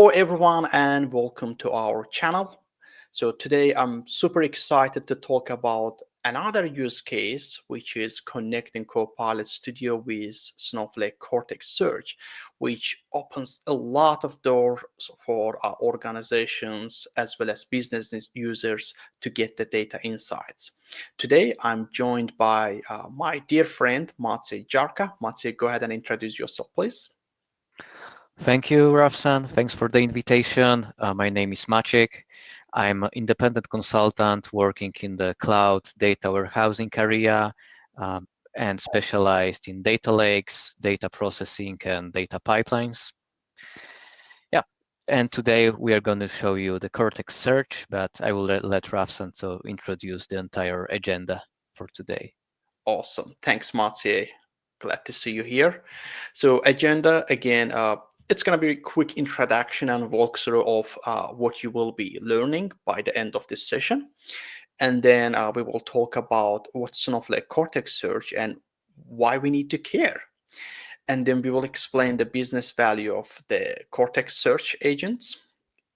Hello everyone and welcome to our channel. So today I'm super excited to talk about another use case, which is connecting Copilot Studio with Snowflake Cortex Search, which opens a lot of doors for organizations as well as business users to get the data insights. Today I'm joined by my dear friend Maciej Jarka. Maciej, go ahead and introduce yourself, please. Thank you, Rafsan. Thanks for the invitation. My name is Maciek. I'm an independent consultant working in the cloud data warehousing area and specialized in data lakes, data processing, and data pipelines. Yeah, and today we are going to show you the Cortex search, but I will let Rafsan to introduce the entire agenda for today. Awesome. Thanks, Maciej. Glad to see you here. So agenda, again, it's going to be a quick introduction and walkthrough of what you will be learning by the end of this session. And then we will talk about what Snowflake Cortex Search and why we need to care. And then we will explain the business value of the Cortex Search agents.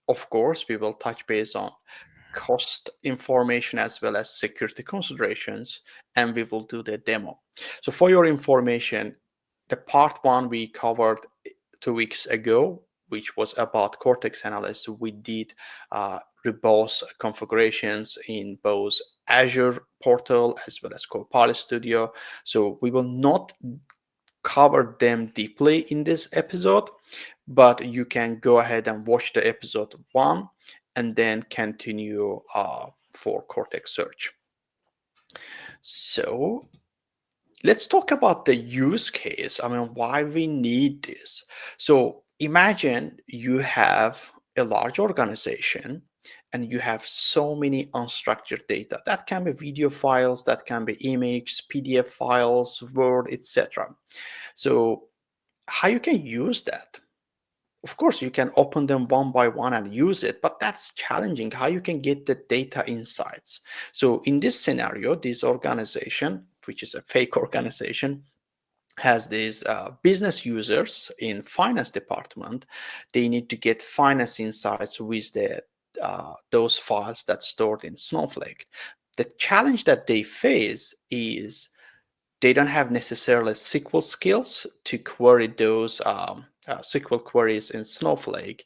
Of course, we will touch base on cost information as well as security considerations, and we will do the demo. So for your information, the part one we covered 2 weeks ago, which was about Cortex Analyst. We did robust configurations in both Azure portal as well as Copilot Studio. So we will not cover them deeply in this episode, but you can go ahead and watch the episode one and then continue for Cortex Search. So let's talk about the use case. I mean, why we need this. So imagine you have a large organization and you have so many unstructured data. That can be video files, that can be images, PDF files, Word, etc. So how you can use that? Of course, you can open them one by one and use it, but that's challenging how you can get the data insights. So in this scenario, this organization, which is a fake organization, has these business users in finance department. They need to get finance insights with those files that's stored in Snowflake. The challenge that they face is they don't have necessarily SQL skills to query those SQL queries in Snowflake,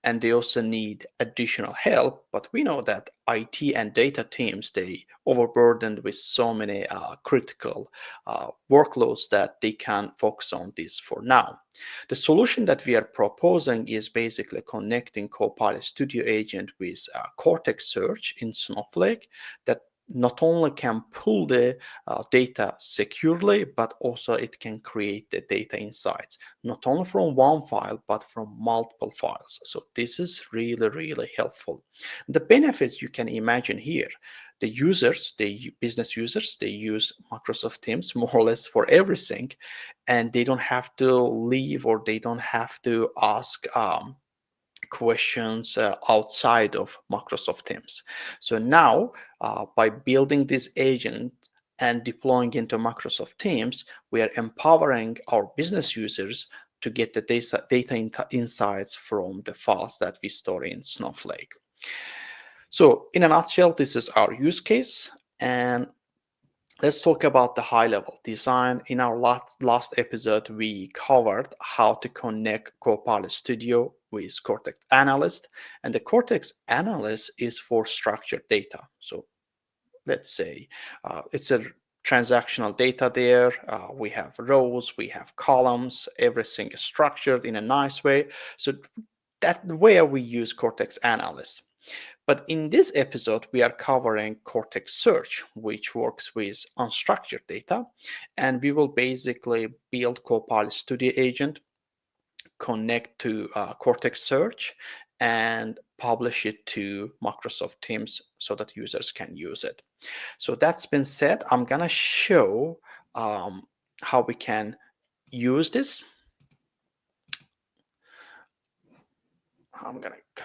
and they also need additional help. But we know that IT and data teams, they overburdened with so many critical workloads that they can't focus on this for now. The solution that we are proposing is basically connecting Copilot Studio Agent with Cortex Search in Snowflake that not only can pull the data securely, but also it can create the data insights, not only from one file, but from multiple files. So this is really, really helpful. The benefits you can imagine here, the users, the business users, they use Microsoft Teams more or less for everything, and they don't have to leave or they don't have to ask questions outside of Microsoft Teams. So now, by building this agent and deploying into Microsoft Teams, we are empowering our business users to get the data insights from the files that we store in Snowflake. So in a nutshell, this is our use case. And let's talk about the high-level design. In our last episode, we covered how to connect Copilot Studio with Cortex Analyst, and the Cortex Analyst is for structured data. So let's say it's a transactional data there. We have rows, we have columns, everything is structured in a nice way. So that's where we use Cortex Analyst. But in this episode, we are covering Cortex Search, which works with unstructured data. And we will basically build Copilot Studio Agent, connect to Cortex Search, and publish it to Microsoft Teams so that users can use it. So that's been said, I'm going to show how we can use this. I'm going to...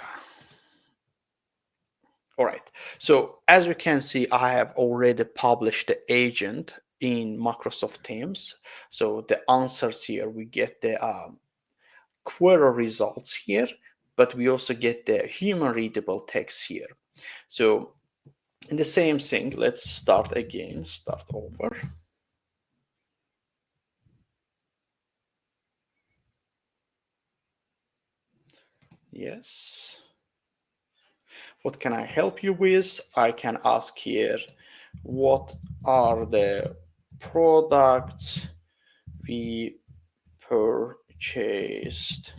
All right, so as you can see, I have already published the agent in Microsoft Teams. So the answers here, we get the query results here. but we also get the human readable text here. So in the same thing, let's start again, start over. Yes. What can I help you with? I can ask here, what are the products we purchased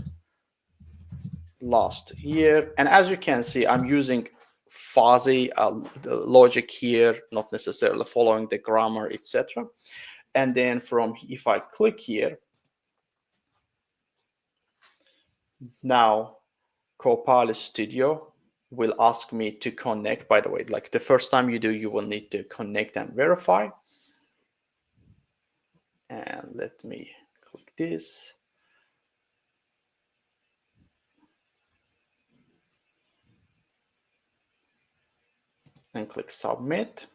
last year? And as you can see, I'm using fuzzy logic here, not necessarily following the grammar, etc. And then if I click here, now Copilot Studio will ask me to connect. By the way, like the first time you do, you will need to connect and verify. And let me click this. And click submit.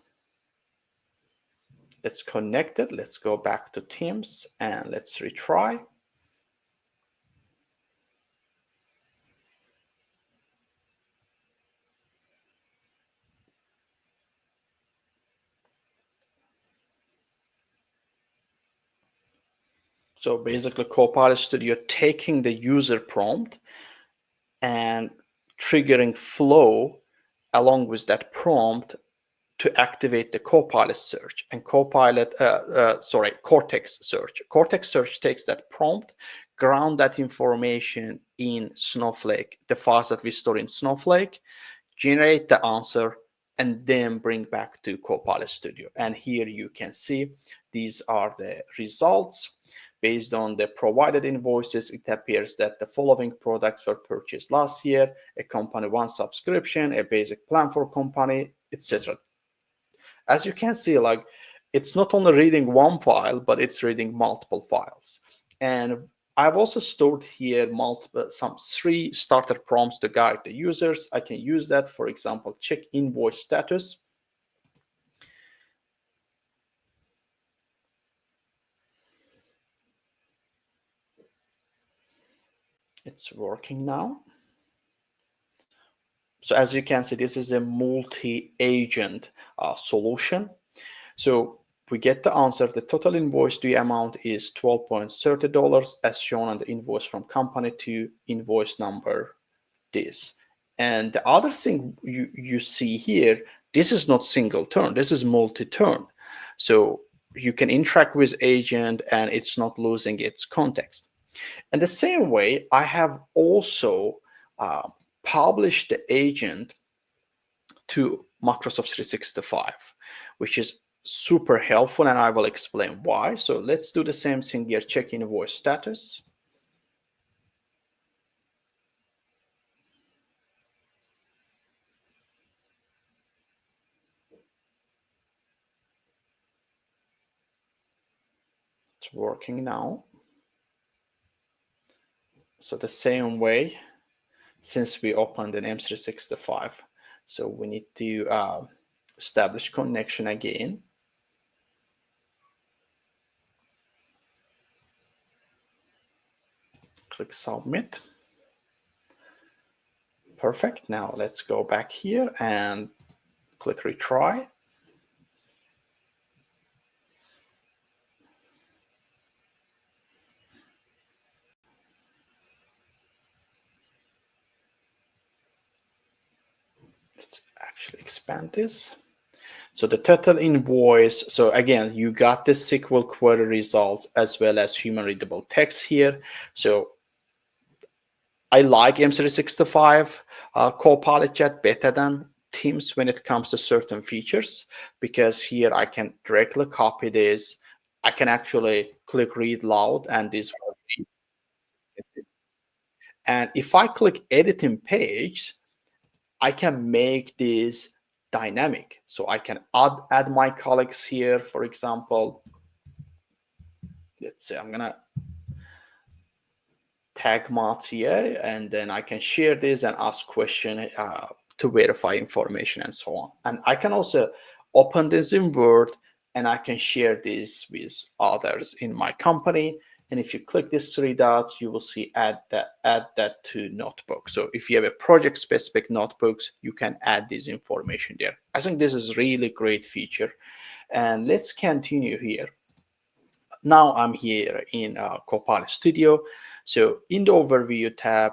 It's connected. Let's go back to Teams and let's retry. So basically Copilot Studio taking the user prompt and triggering flow along with that prompt to activate the Copilot search and Cortex search. Cortex search takes that prompt, ground that information in Snowflake, the files that we store in Snowflake, generate the answer, and then bring back to Copilot Studio. And here you can see these are the results. Based on the provided invoices, it appears that the following products were purchased last year: a company one subscription, a basic plan for company, etc. As you can see, like it's not only reading one file, but it's reading multiple files. And I've also stored here some 3 starter prompts to guide the users. I can use that, for example, check invoice status. It's working now. So as you can see, this is a multi-agent solution. So we get the answer. The total invoice due amount is $12.30 as shown on the invoice from company to invoice number this. And the other thing you see here, this is not single turn, this is multi-turn. So you can interact with agent and it's not losing its context. And the same way, I have also published the agent to Microsoft 365, which is super helpful, and I will explain why. So let's do the same thing here, check invoice status. It's working now. So the same way, since we opened an M365, so we need to establish connection again. Click submit. Perfect. Now let's go back here and click retry. Let's actually expand this. So the total invoice, so again, you got the SQL query results as well as human readable text here. So I like M365 Copilot Chat better than Teams when it comes to certain features, because here I can directly copy this. I can actually click read loud and this will read. And if I click editing page, I can make this dynamic. So I can add my colleagues here. For example, let's say I'm gonna tag Mathieu, and then I can share this and ask question to verify information and so on. And I can also open this in Word and I can share this with others in my company. And if you click these three dots, you will see add that to notebook. So if you have a project specific notebooks, you can add this information there. I think this is really great feature. And let's continue here. Now I'm here in Copilot Studio. So in the overview tab,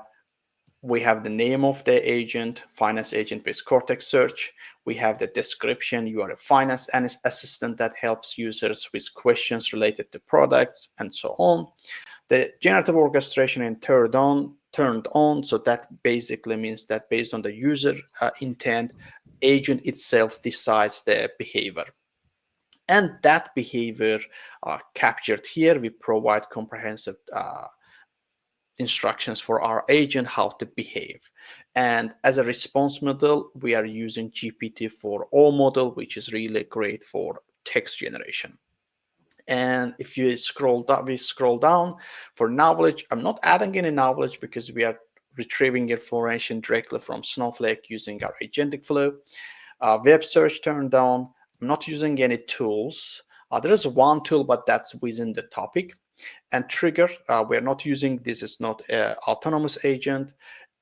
we have the name of the agent, finance agent with Cortex Search. We have the description. You are a finance assistant that helps users with questions related to products and so on. The generative orchestration is turned on. So that basically means that based on the user intent, agent itself decides the behavior. And that behavior captured here, we provide comprehensive instructions for our agent how to behave. And as a response model, we are using GPT-4o model, which is really great for text generation. And if you scroll down, we scroll down for knowledge. I'm not adding any knowledge because we are retrieving information directly from Snowflake using our agentic flow. Web search turned on. I'm not using any tools. There is one tool, but that's within the topic. And trigger, we're not using, this is not an autonomous agent.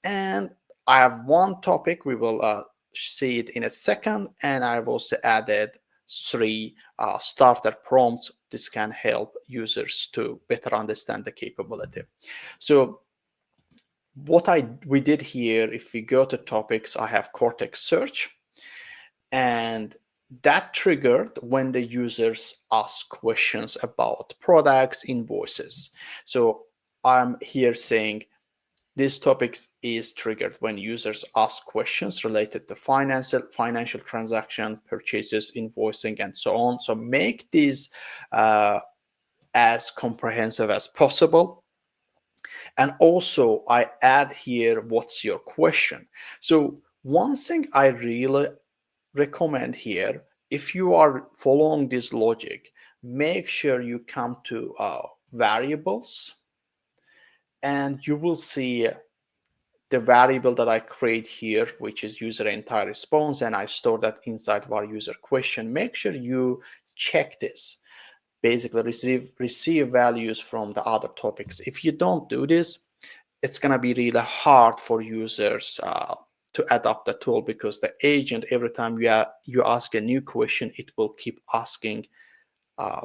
And I have one topic, we will see it in a second. And I've also added three starter prompts. This can help users to better understand the capability. So what we did here, if we go to topics, I have Cortex Search, and that triggered when the users ask questions about products, invoices. So I'm here saying this topics is triggered when users ask questions related to financial transaction, purchases, invoicing, and so on. So make these as comprehensive as possible. And also I add here, what's your question? So one thing I really recommend here, if you are following this logic, make sure you come to variables, and you will see the variable that I create here, which is user entire response, and I store that inside of our user question. Make sure you check this. Basically receive values from the other topics. If you don't do this, it's going to be really hard for users to adopt the tool, because the agent, every time you ask a new question, it will keep asking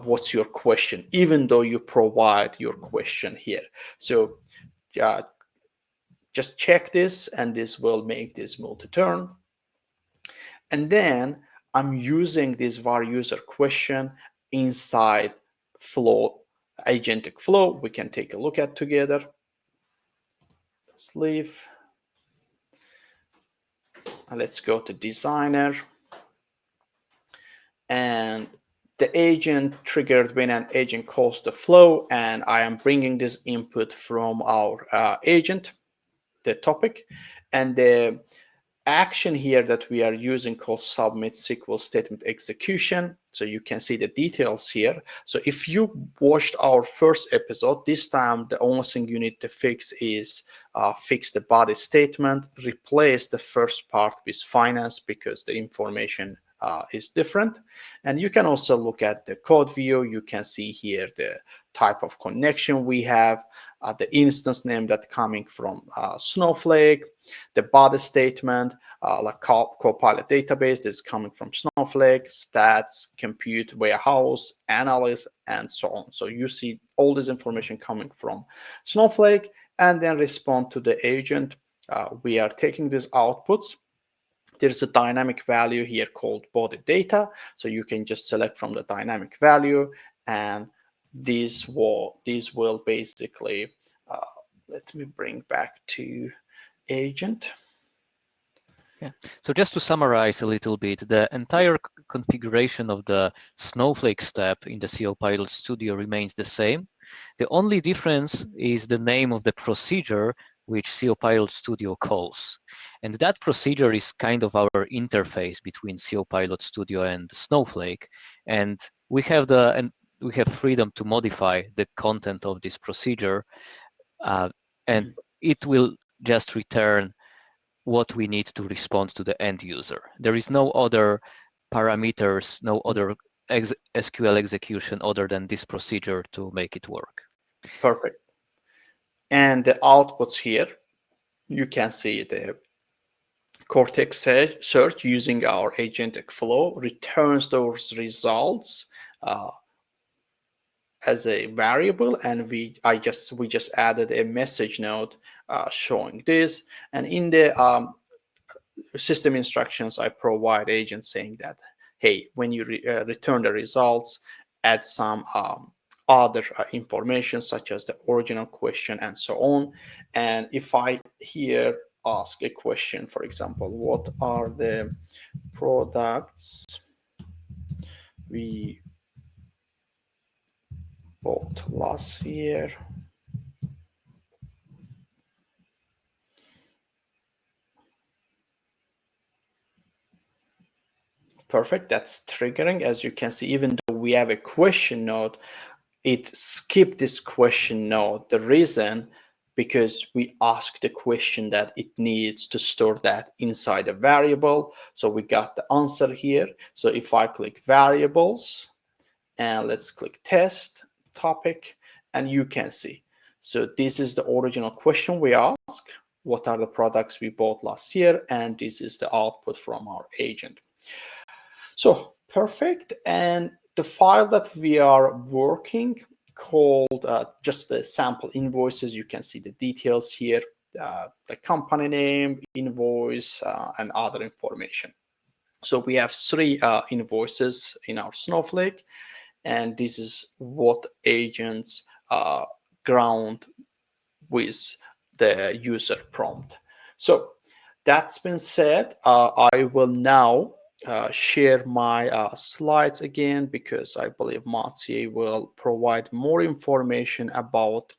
what's your question, even though you provide your question here. So just check this, and this will make this multi-turn. And then I'm using this var user question inside flow, agentic flow. We can take a look at together. Let's leave. Let's go to designer. And the agent triggered when an agent calls the flow, and I am bringing this input from our agent, the topic, and the action here that we are using called submit SQL statement execution. So you can see the details here. So if you watched our first episode, this time the only thing you need to fix is fix the body statement, replace the first part with finance because the information is different. And you can also look at the code view. You can see here the type of connection we have, the instance name that coming from Snowflake, the body statement, like Copilot database is coming from Snowflake, stats, compute, warehouse, analyst, and so on. So you see all this information coming from Snowflake, and then respond to the agent. We are taking these outputs. There's a dynamic value here called body data. So you can just select from the dynamic value, and these will basically, let me bring back to agent. Yeah. So just to summarize a little bit, the entire configuration of the Snowflake step in the Copilot Studio remains the same. The only difference is the name of the procedure which Copilot Studio calls. And that procedure is kind of our interface between Copilot Studio and Snowflake. And we have freedom to modify the content of this procedure, and it will just return what we need to respond to the end user. There is no other parameters, no other SQL execution other than this procedure to make it work. Perfect. And the outputs here, you can see the Cortex search using our agentic flow returns those results uh, as a variable, and we just added a message node showing this. And in the system instructions, I provide agents saying that, hey, when you return the results, add some other information such as the original question and so on. And if I here ask a question, for example, what are the products we bought last year? Perfect, that's triggering. As you can see, even though we have a question node, it skipped this question node. The reason, because we asked the question that it needs to store that inside a variable. So we got the answer here. So if I click variables and let's click test topic, and you can see. So this is the original question we asked. What are the products we bought last year? And this is the output from our agent. So perfect. And the file that we are working called just the sample invoices. You can see the details here, the company name, invoice, and other information. So we have three invoices in our Snowflake, and this is what agents ground with the user prompt. So that's been said, I will now share my slides again, because I believe Mathieu will provide more information about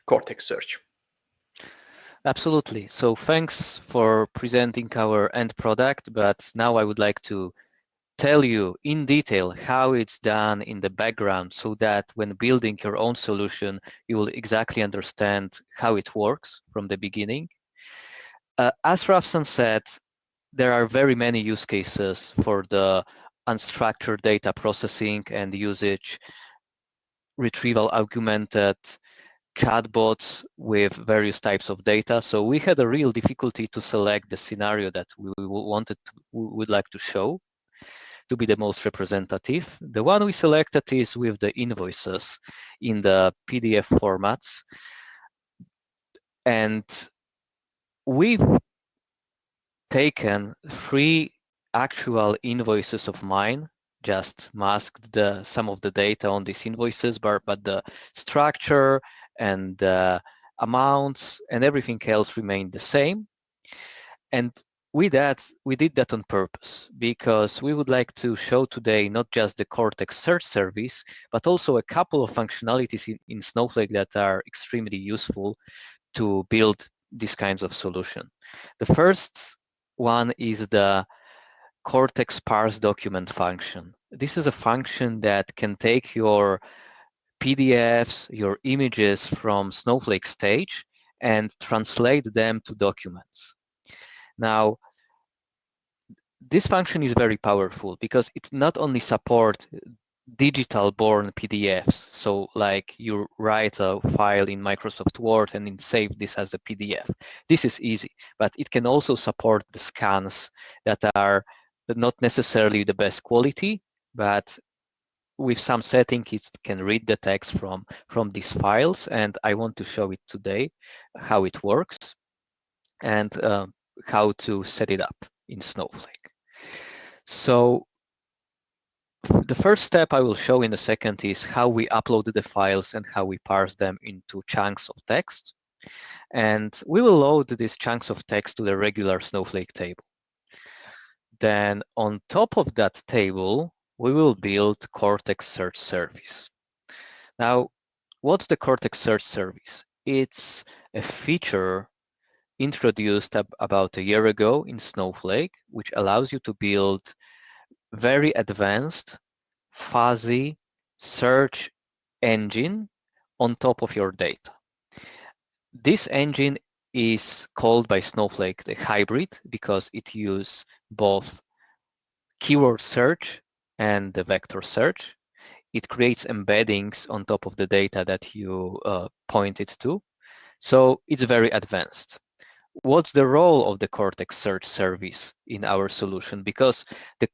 Cortex Search. Absolutely. So thanks for presenting our end product, but now I would like to tell you in detail how it's done in the background, so that when building your own solution, you will exactly understand how it works from the beginning. As Rafsan said, there are very many use cases for the unstructured data processing and usage, retrieval augmented chatbots with various types of data. So we had a real difficulty to select the scenario that we would like to show to be the most representative. The one we selected is with the invoices in the PDF formats. And we've taken 3 actual invoices of mine, just masked some of the data on these invoices, but the structure and the amounts and everything else remained the same. And we did that on purpose, because we would like to show today not just the Cortex Search service, but also a couple of functionalities in Snowflake that are extremely useful to build these kinds of solution. The first one is the Cortex parse document function. This is a function that can take your PDFs, your images from Snowflake stage and translate them to documents. Now, this function is very powerful because it not only supports digital born PDFs. So like you write a file in Microsoft Word and then save this as a PDF. This is easy, but it can also support the scans that are not necessarily the best quality, but with some setting, it can read the text from these files. And I want to show it today, how it works and how to set it up in Snowflake. So the first step I will show in a second is how we upload the files and how we parse them into chunks of text. And we will load these chunks of text to the regular Snowflake table. Then on top of that table, we will build Cortex Search Service. Now, what's the Cortex Search Service? It's a feature introduced about a year ago in Snowflake, which allows you to build very advanced, fuzzy search engine on top of your data. This engine is called by Snowflake the hybrid because it uses both keyword search and the vector search. it creates embeddings on top of the data that you pointed to. So it's very advanced. What's the role of the Cortex Search service in our solution? Because the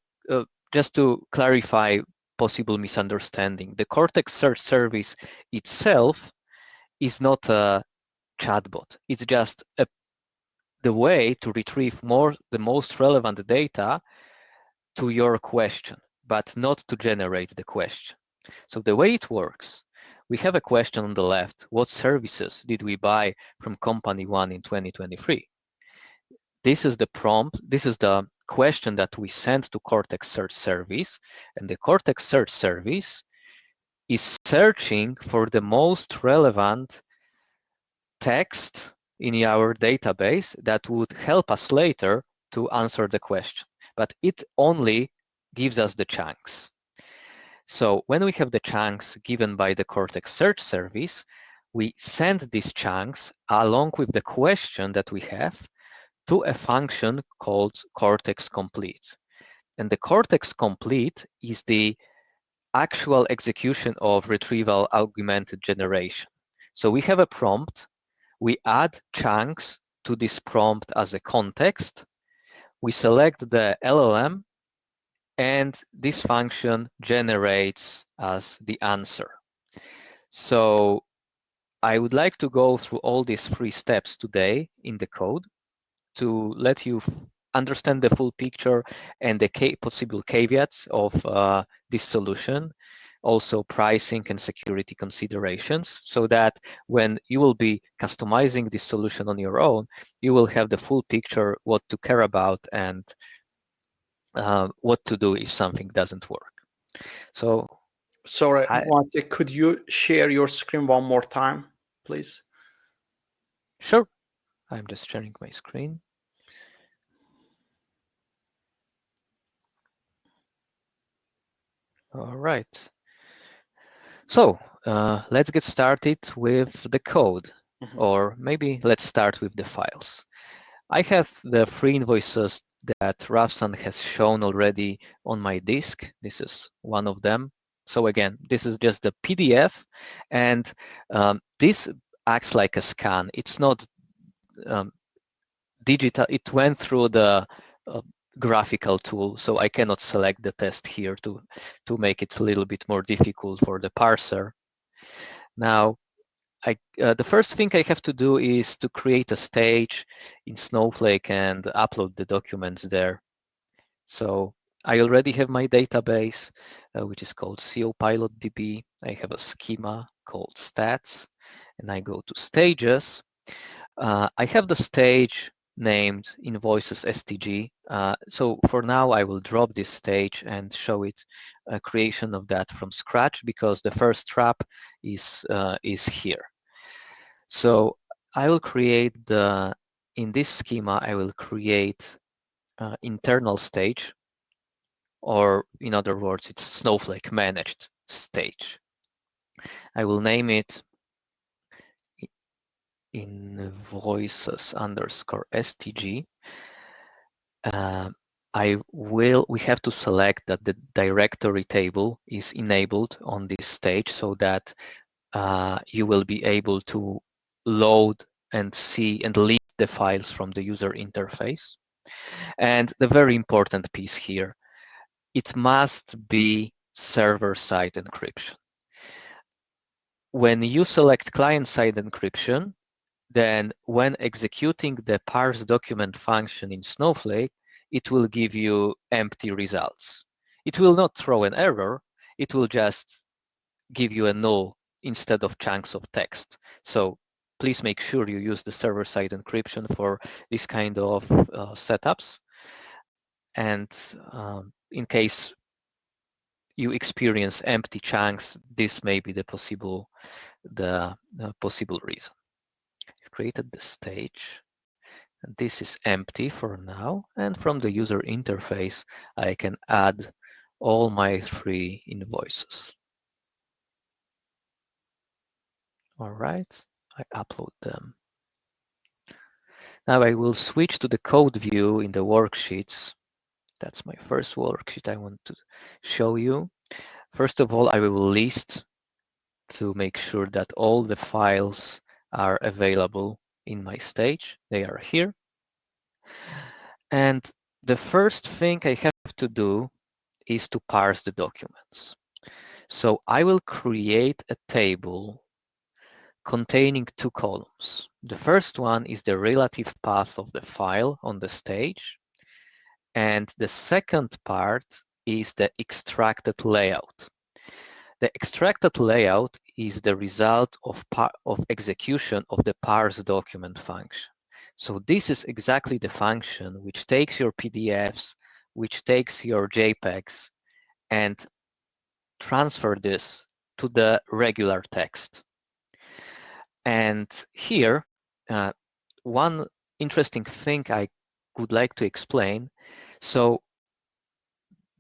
just to clarify possible misunderstanding, the Cortex Search service itself is not a chatbot. It's just the way to retrieve the most relevant data to your question, but not to generate the question. So the way it works, we have a question on the left. What services did we buy from company one in 2023? This is the prompt. This is the question that we sent to Cortex Search Service, and the Cortex Search Service is searching for the most relevant text in our database that would help us later to answer the question. But it only gives us the chunks. So when we have the chunks given by the Cortex Search Service, we send these chunks along with the question that we have to a function called Cortex Complete. And the Cortex Complete is the actual execution of retrieval augmented generation. So we have a prompt, we add chunks to this prompt as a context, we select the LLM, and this function generates as the answer. So I would like to go through all these 3 steps today in the code to let you understand the full picture and the possible caveats of this solution, also pricing and security considerations, so that when you will be customizing this solution on your own, you will have the full picture, what to care about, and what to do if something doesn't work. So, sorry, Maciek, could you share your screen one more time, please? Sure. I'm just sharing my screen. All right. So let's get started with the code, or maybe let's start with the files. I have the 3 invoices that Ravsan has shown already on my disk. This is one of them. So again, this is just the PDF, and this acts like a scan. It's not digital. It went through the graphical tool, so I cannot select the test here to make it a little bit more difficult for the parser. Now, the first thing I have to do is to create a stage in Snowflake and upload the documents there. So I already have my database, which is called COPilotDB. I have a schema called stats, and I go to stages. I have the stage named invoices STG. So for now, I will drop this stage and show it a creation of that from scratch, because the first trap is here. So I will create in this schema, I will create internal stage, or in other words, it's Snowflake managed stage. I will name it invoices underscore STG. We have to select that the directory table is enabled on this stage, so that you will be able to load and see and read the files from the user interface. And the very important piece here, it must be server-side encryption. When you select client-side encryption, then when executing the parse document function in Snowflake, it will give you empty results. It will not throw an error, it will just give you a null instead of chunks of text. So please make sure you use the server-side encryption for this kind of setups. And in case you experience empty chunks, this may be the possible reason. I've created the stage, and this is empty for now. And from the user interface, I can add all my 3 invoices. All right, I upload them. Now I will switch to the code view in the worksheets. That's my first worksheet I want to show you. First of all, I will list to make sure that all the files are available in my stage. They are here. And the first thing I have to do is to parse the documents. So I will create a table containing two columns. The first one is the relative path of the file on the stage, and the second part is the extracted layout. The extracted layout is the result of execution of the parse document function. So this is exactly the function which takes your PDFs, which takes your JPEGs, and transfer this to the regular text. And here, one interesting thing I would like to explain. So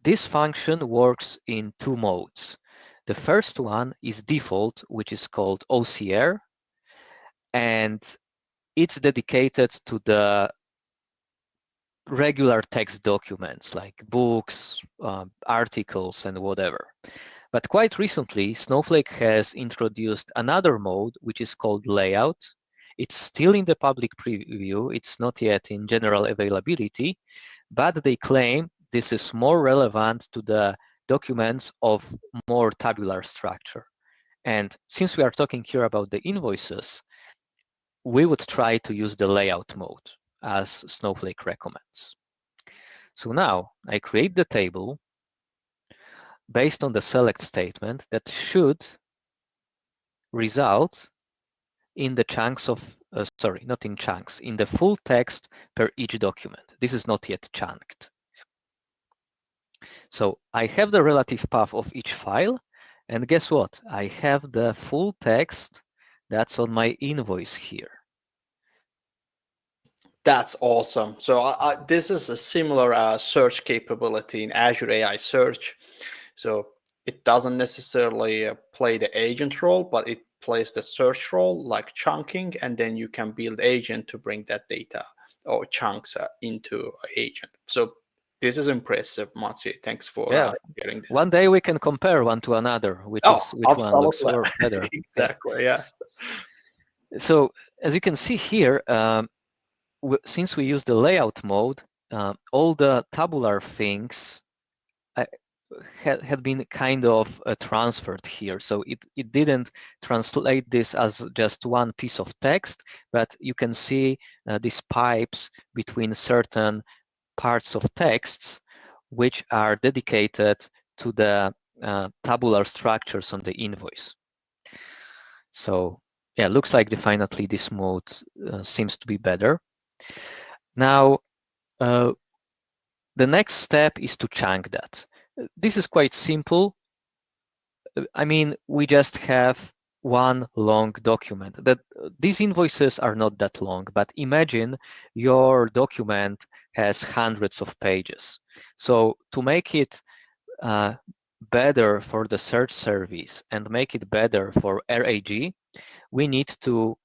this function works in two modes. The first one is default, which is called OCR, and it's dedicated to the regular text documents like books, articles, and whatever. But quite recently, Snowflake has introduced another mode, which is called layout. It's still in the public preview. It's not yet in general availability, but they claim this is more relevant to the documents of more tabular structure. And since we are talking here about the invoices, we would try to use the layout mode as Snowflake recommends. So now I create the table based on the select statement that should result in the chunks of, sorry, not in chunks, in the full text per each document. This is not yet chunked. So I have the relative path of each file, and guess what? I have the full text that's on my invoice here. That's awesome. So this is a similar search capability in Azure AI Search. So it doesn't necessarily play the agent role, but it plays the search role like chunking, and then you can build agent to bring that data or chunks into agent. So this is impressive, Matsi. Thanks for sharing this. One day we can compare one to another, which one looks better. Exactly, yeah. So as you can see here, since we use the layout mode, all the tabular things had been kind of transferred here. So it didn't translate this as just one piece of text, but you can see these pipes between certain parts of texts which are dedicated to the tabular structures on the invoice. So yeah, looks like definitely this mode seems to be better. Now, the next step is to chunk that. This is quite simple. I mean, we just have one long document. That these invoices are not that long, but imagine your document has hundreds of pages. So to make it better for the search service and make it better for RAG, we need to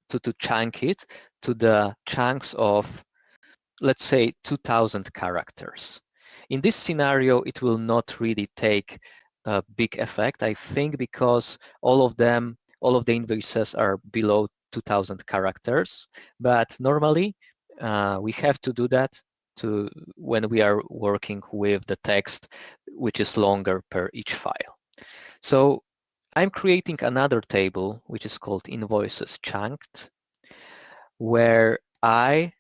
to chunk it to the chunks of, let's say, 2000 characters. In this scenario, it will not really take a big effect, I think, because all of the invoices are below 2000 characters. But normally, we have to do that when we are working with the text, which is longer per each file. So I'm creating another table, which is called invoices chunked, where I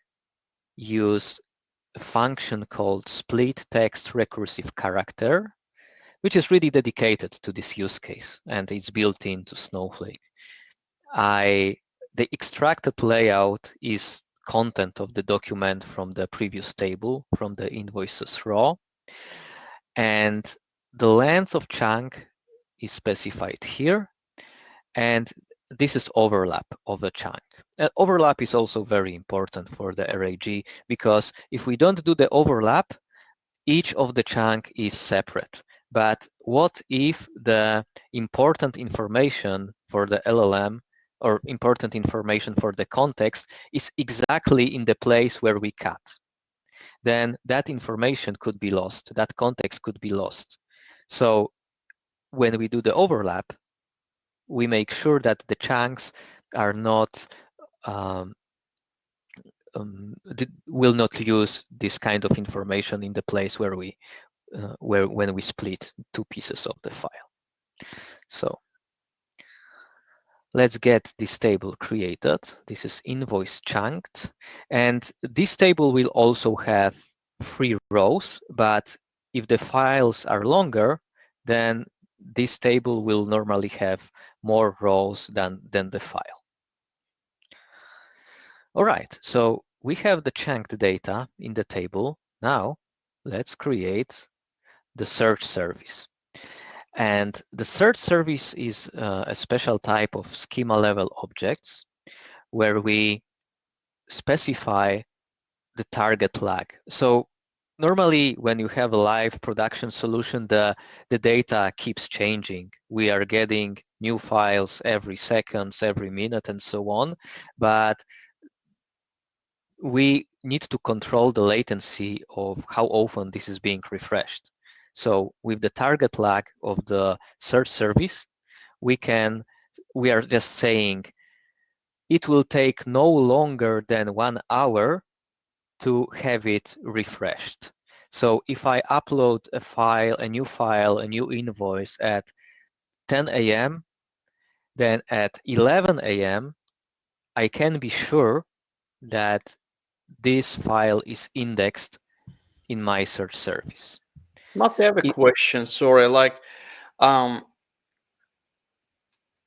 use a function called split text recursive character, which is really dedicated to this use case, and it's built into Snowflake. The extracted layout is content of the document from the previous table, from the invoices raw, and the length of chunk is specified here, and this is overlap of the chunk. Overlap is also very important for the RAG, because if we don't do the overlap, each of the chunk is separate. But what if the important information for the LLM or important information for the context is exactly in the place where we cut? then that information could be lost, that context could be lost. So when we do the overlap, we make sure that the chunks are not um, will not use this kind of information in the place where we when we split two pieces of the file. So let's get this table created. This is invoice chunked, and this table will also have 3 rows, but if the files are longer, then this table will normally have more rows than the file. All right, so we have the chunked data in the table. Now let's create the search service. And the search service is a special type of schema level objects where we specify the target lag. So normally when you have a live production solution, the data keeps changing. We are getting new files every seconds, every minute, and so on. But we need to control the latency of how often this is being refreshed. So with the target lag of the search service, we are just saying it will take no longer than 1 hour to have it refreshed. So if I upload a file, a new invoice at 10 a.m., then at 11 a.m., I can be sure that this file is indexed in my search service. Matt, I have a It, question. Sorry, um,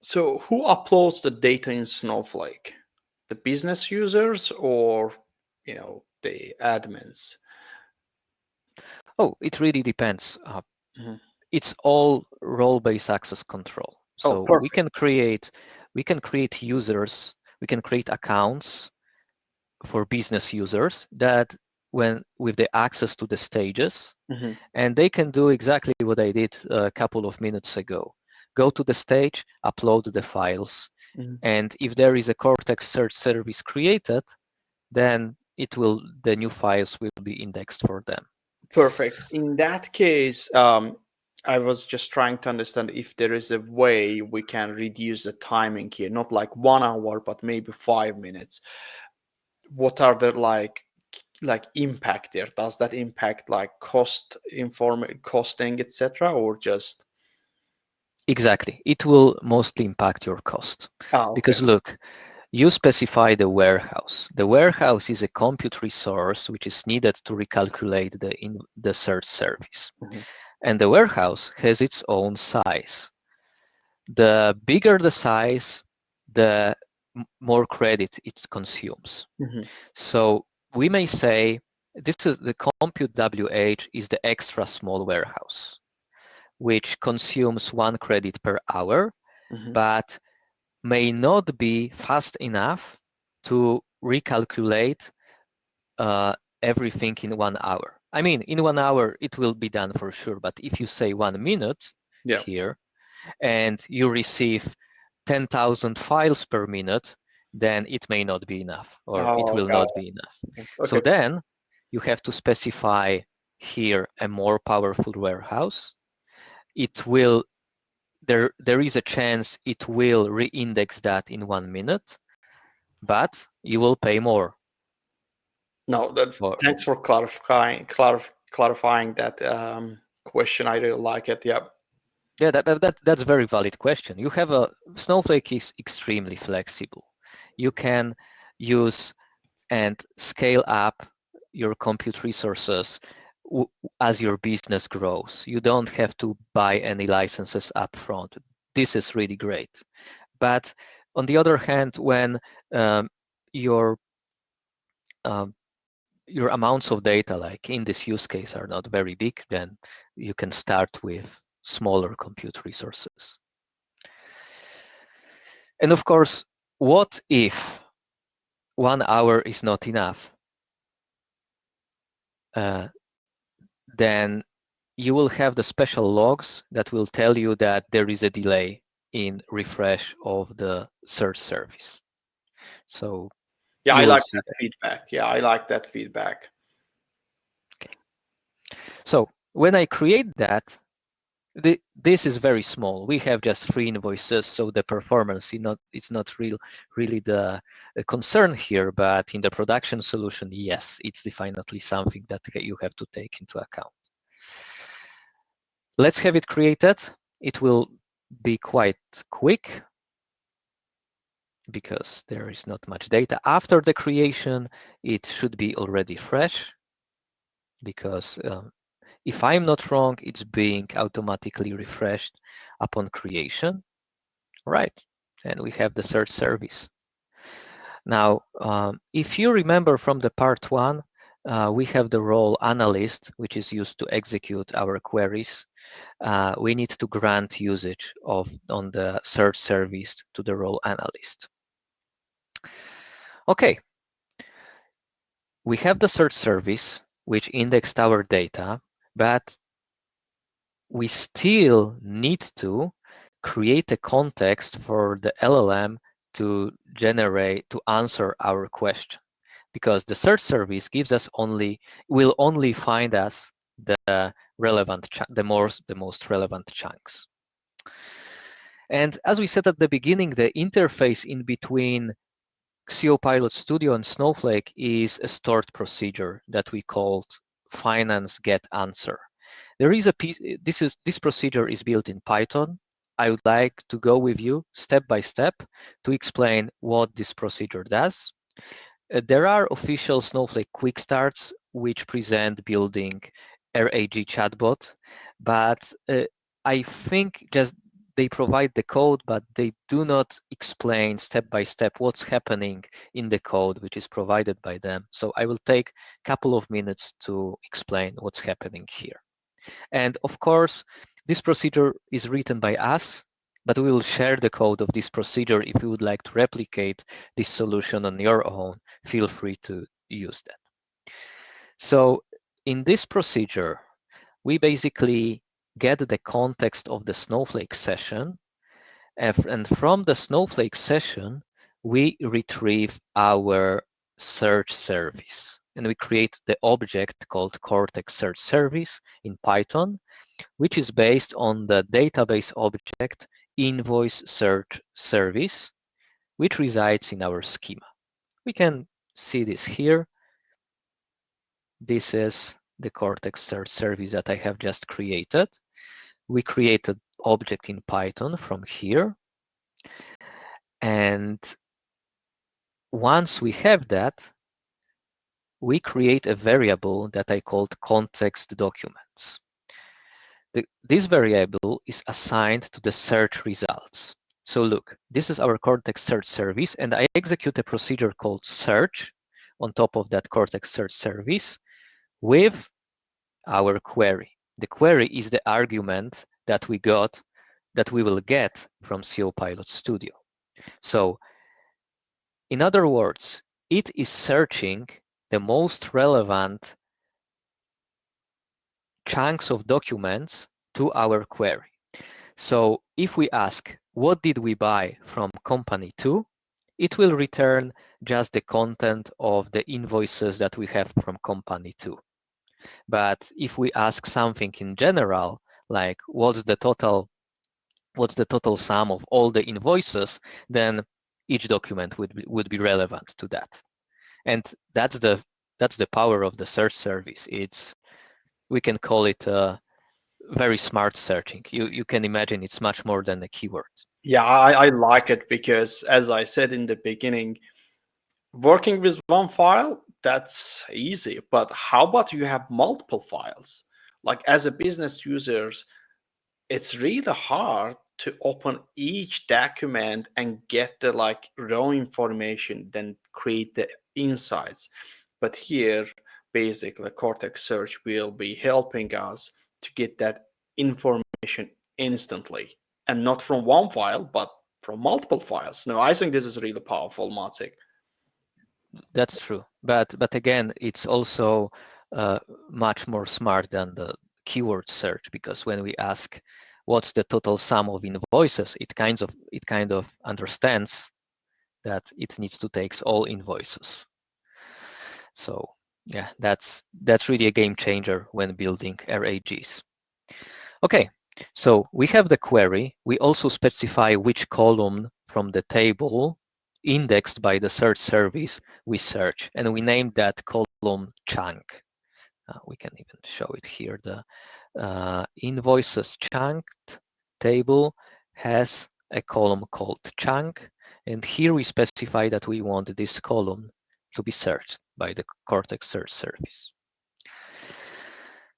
so who uploads the data in Snowflake? The business users or, the admins? it really depends. Mhm. It's all role-based access control. Oh, So perfect. we can create users, we can create accounts for business users that when with the access to the stages, Mhm. and they can do exactly what I did a couple of minutes ago. Go to the stage, upload the files, Mhm. and if there is a Cortex Search service created, then the new files will be indexed for them. Perfect. In that case, I was just trying to understand if there is a way we can reduce the timing here, not like 1 hour, but maybe 5 minutes. What are the impact there? Does that impact like costing, etc., or just Exactly. It will mostly impact your cost. okay. Because look, you specify the warehouse. The warehouse is a compute resource which is needed to recalculate the search service. Mhm. And the warehouse has its own size. The bigger the size, the more credit it consumes. Mhm. So we may say this is the compute WH is the extra small warehouse, which consumes 1 credit per hour, Mhm. but may not be fast enough to recalculate uh, everything in 1 hour. I mean, in 1 hour, it will be done for sure. But if you say 1 minute Yeah. here and you receive 10,000 files per minute, then it may not be enough or it Oh, will got not be enough. it. So Okay. then you have to specify here a more powerful warehouse. It will there is a chance it will re-index that in 1 minute, but you will pay more No, that for. thanks for clarifying that question. I really like it. Yeah. Yeah, that's a very valid question. You have a Snowflake is extremely flexible. You can use and scale up your compute resources as your business grows. You don't have to buy any licenses upfront. This is really great. But on the other hand, when um, your um, your amounts of data, like in this use case, are not very big, then you can start with smaller compute resources. And of course, what if 1 hour is not enough? Uh, then you will have the special logs that will tell you that there is a delay in refresh of the search service. So Yeah, I you will like see that that. feedback. Yeah, I like that feedback. So when I create that, this is very small. We have just 3 invoices, so the performance is not really the concern here. But in the production solution, yes, it's definitely something that you have to take into account. Let's have it created. It will be quite quick because there is not much data. After the creation, it should be already fresh because if I'm not wrong, it's being automatically refreshed upon creation. Right, and we have the search service. Now, if you remember from the part 1, we have the role analyst, which is used to execute our queries. We need to grant usage on the search service to the role analyst. Okay, we have the search service, which indexed our data, but we still need to create a context for the LLM to answer our question, because the search service will only find us the most relevant chunks. And as we said at the beginning, the interface in between Copilot Studio and Snowflake is a stored procedure that we called finance get answer. There is a piece. This procedure is built in Python. I would like to go with you step by step to explain what this procedure does. There are official Snowflake quick starts which present building RAG chatbot, but I think just they provide the code, but they do not explain step by step what's happening in the code which is provided by them. So I will take a couple of minutes to explain what's happening here. And of course, this procedure is written by us, but we will share the code of this procedure. If you would like to replicate this solution on your own, feel free to use that. So in this procedure, we basically get the context of the Snowflake session, and from the Snowflake session, we retrieve our search service. And we create the object called Cortex Search Service in Python, which is based on the database object invoice search service, which resides in our schema. We can see this here. This is the Cortex Search Service that I have just created. We created object in Python from here. And once we have that, we create a variable that I called context documents. This variable is assigned to the search results. So look, this is our Cortex Search Service, and I execute a procedure called search on top of that Cortex Search Service with our query. The query is the argument that we will get from Copilot Studio. So in other words, it is searching the most relevant chunks of documents to our query. So if we ask, what did we buy from company 2? It will return just the content of the invoices that we have from company 2. But if we ask something in general, like what's the total sum of all the invoices, then each document would be relevant to that. And that's the power of the search service. We can call it very smart searching. You can imagine it's much more than a keyword. Yeah, I like it because, as I said in the beginning, working with one file, that's easy. But how about you have multiple files? Like as a business users, it's really hard to open each document and get the like raw information, then create the insights. But here, basically, Cortex Search will be helping us to get that information instantly, and not from one file, but from multiple files. No, I think this is really powerful, Maciek. That's true. But again, it's also much more smart than the keyword search, because when we ask what's the total sum of invoices, it kind of understands that it needs to take all invoices. So Yeah, that's really a game changer when building RAGs. Okay, so we have the query. We also specify which column from the table indexed by the search service we search, and we name that column chunk. We can even show it here. The invoices chunked table has a column called chunk, and here we specify that we want this column to be searched by the Cortex Search service.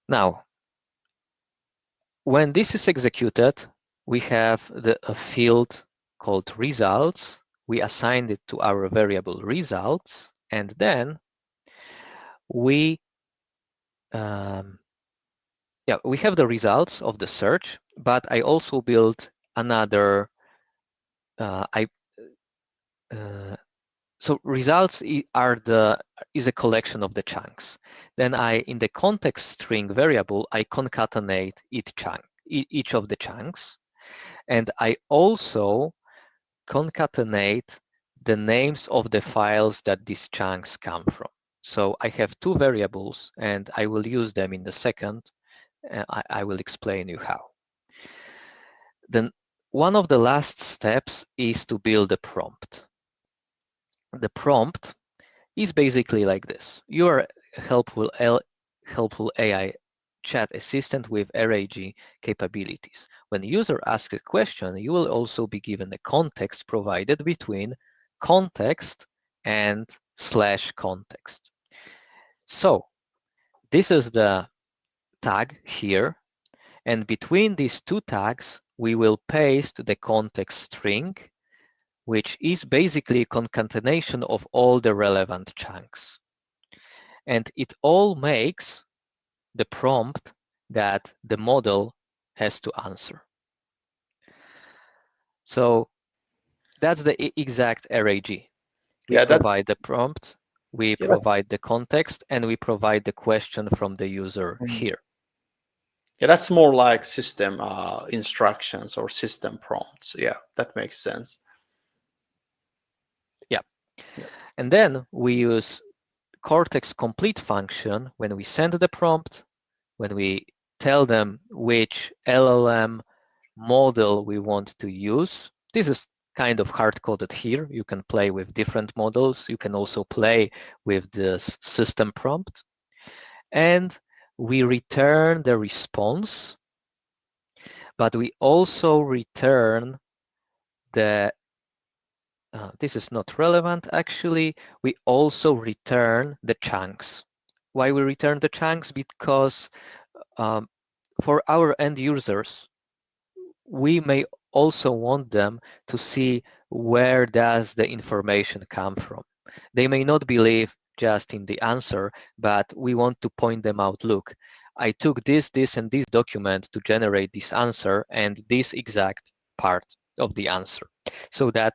Now, when this is executed, we have a field called results. We assigned it to our variable results, and then we we have the results of the search, but I also built another I so results is a collection of the chunks. Then in the context string variable, I concatenate each of the chunks, and I also concatenate the names of the files that these chunks come from. So I have two variables, and I will use them in a second. I will explain you how. Then one of the last steps is to build a prompt. The prompt is basically like this. You are a helpful AI chat assistant with RAG capabilities. When the user asks a question, you will also be given a context provided between context and /context. So this is the tag here, and between these two tags, we will paste the context string, which is basically a concatenation of all the relevant chunks. And it all makes the prompt that the model has to answer. So that's the exact RAG. We Yeah, that's provide the prompt, we yeah, that- provide the context, and we provide the question from the user mm. here. Yeah, that's more like system instructions or system prompts. Yeah, that makes sense. Yeah. Yeah. And then we use Cortex complete function when we send the prompt, when we tell them which LLM model we want to use. This is kind of hard-coded here. You can play with different models. You can also play with the system prompt. And we return the response, but we also return the, this is not relevant actually, we also return the chunks. Why we return the chunks? Because um, for our end users, we may also want them to see where does the information come from. They may not believe just in the answer, but we want to point them out. Look, I took this, and this document to generate this answer and this exact part of the answer, so that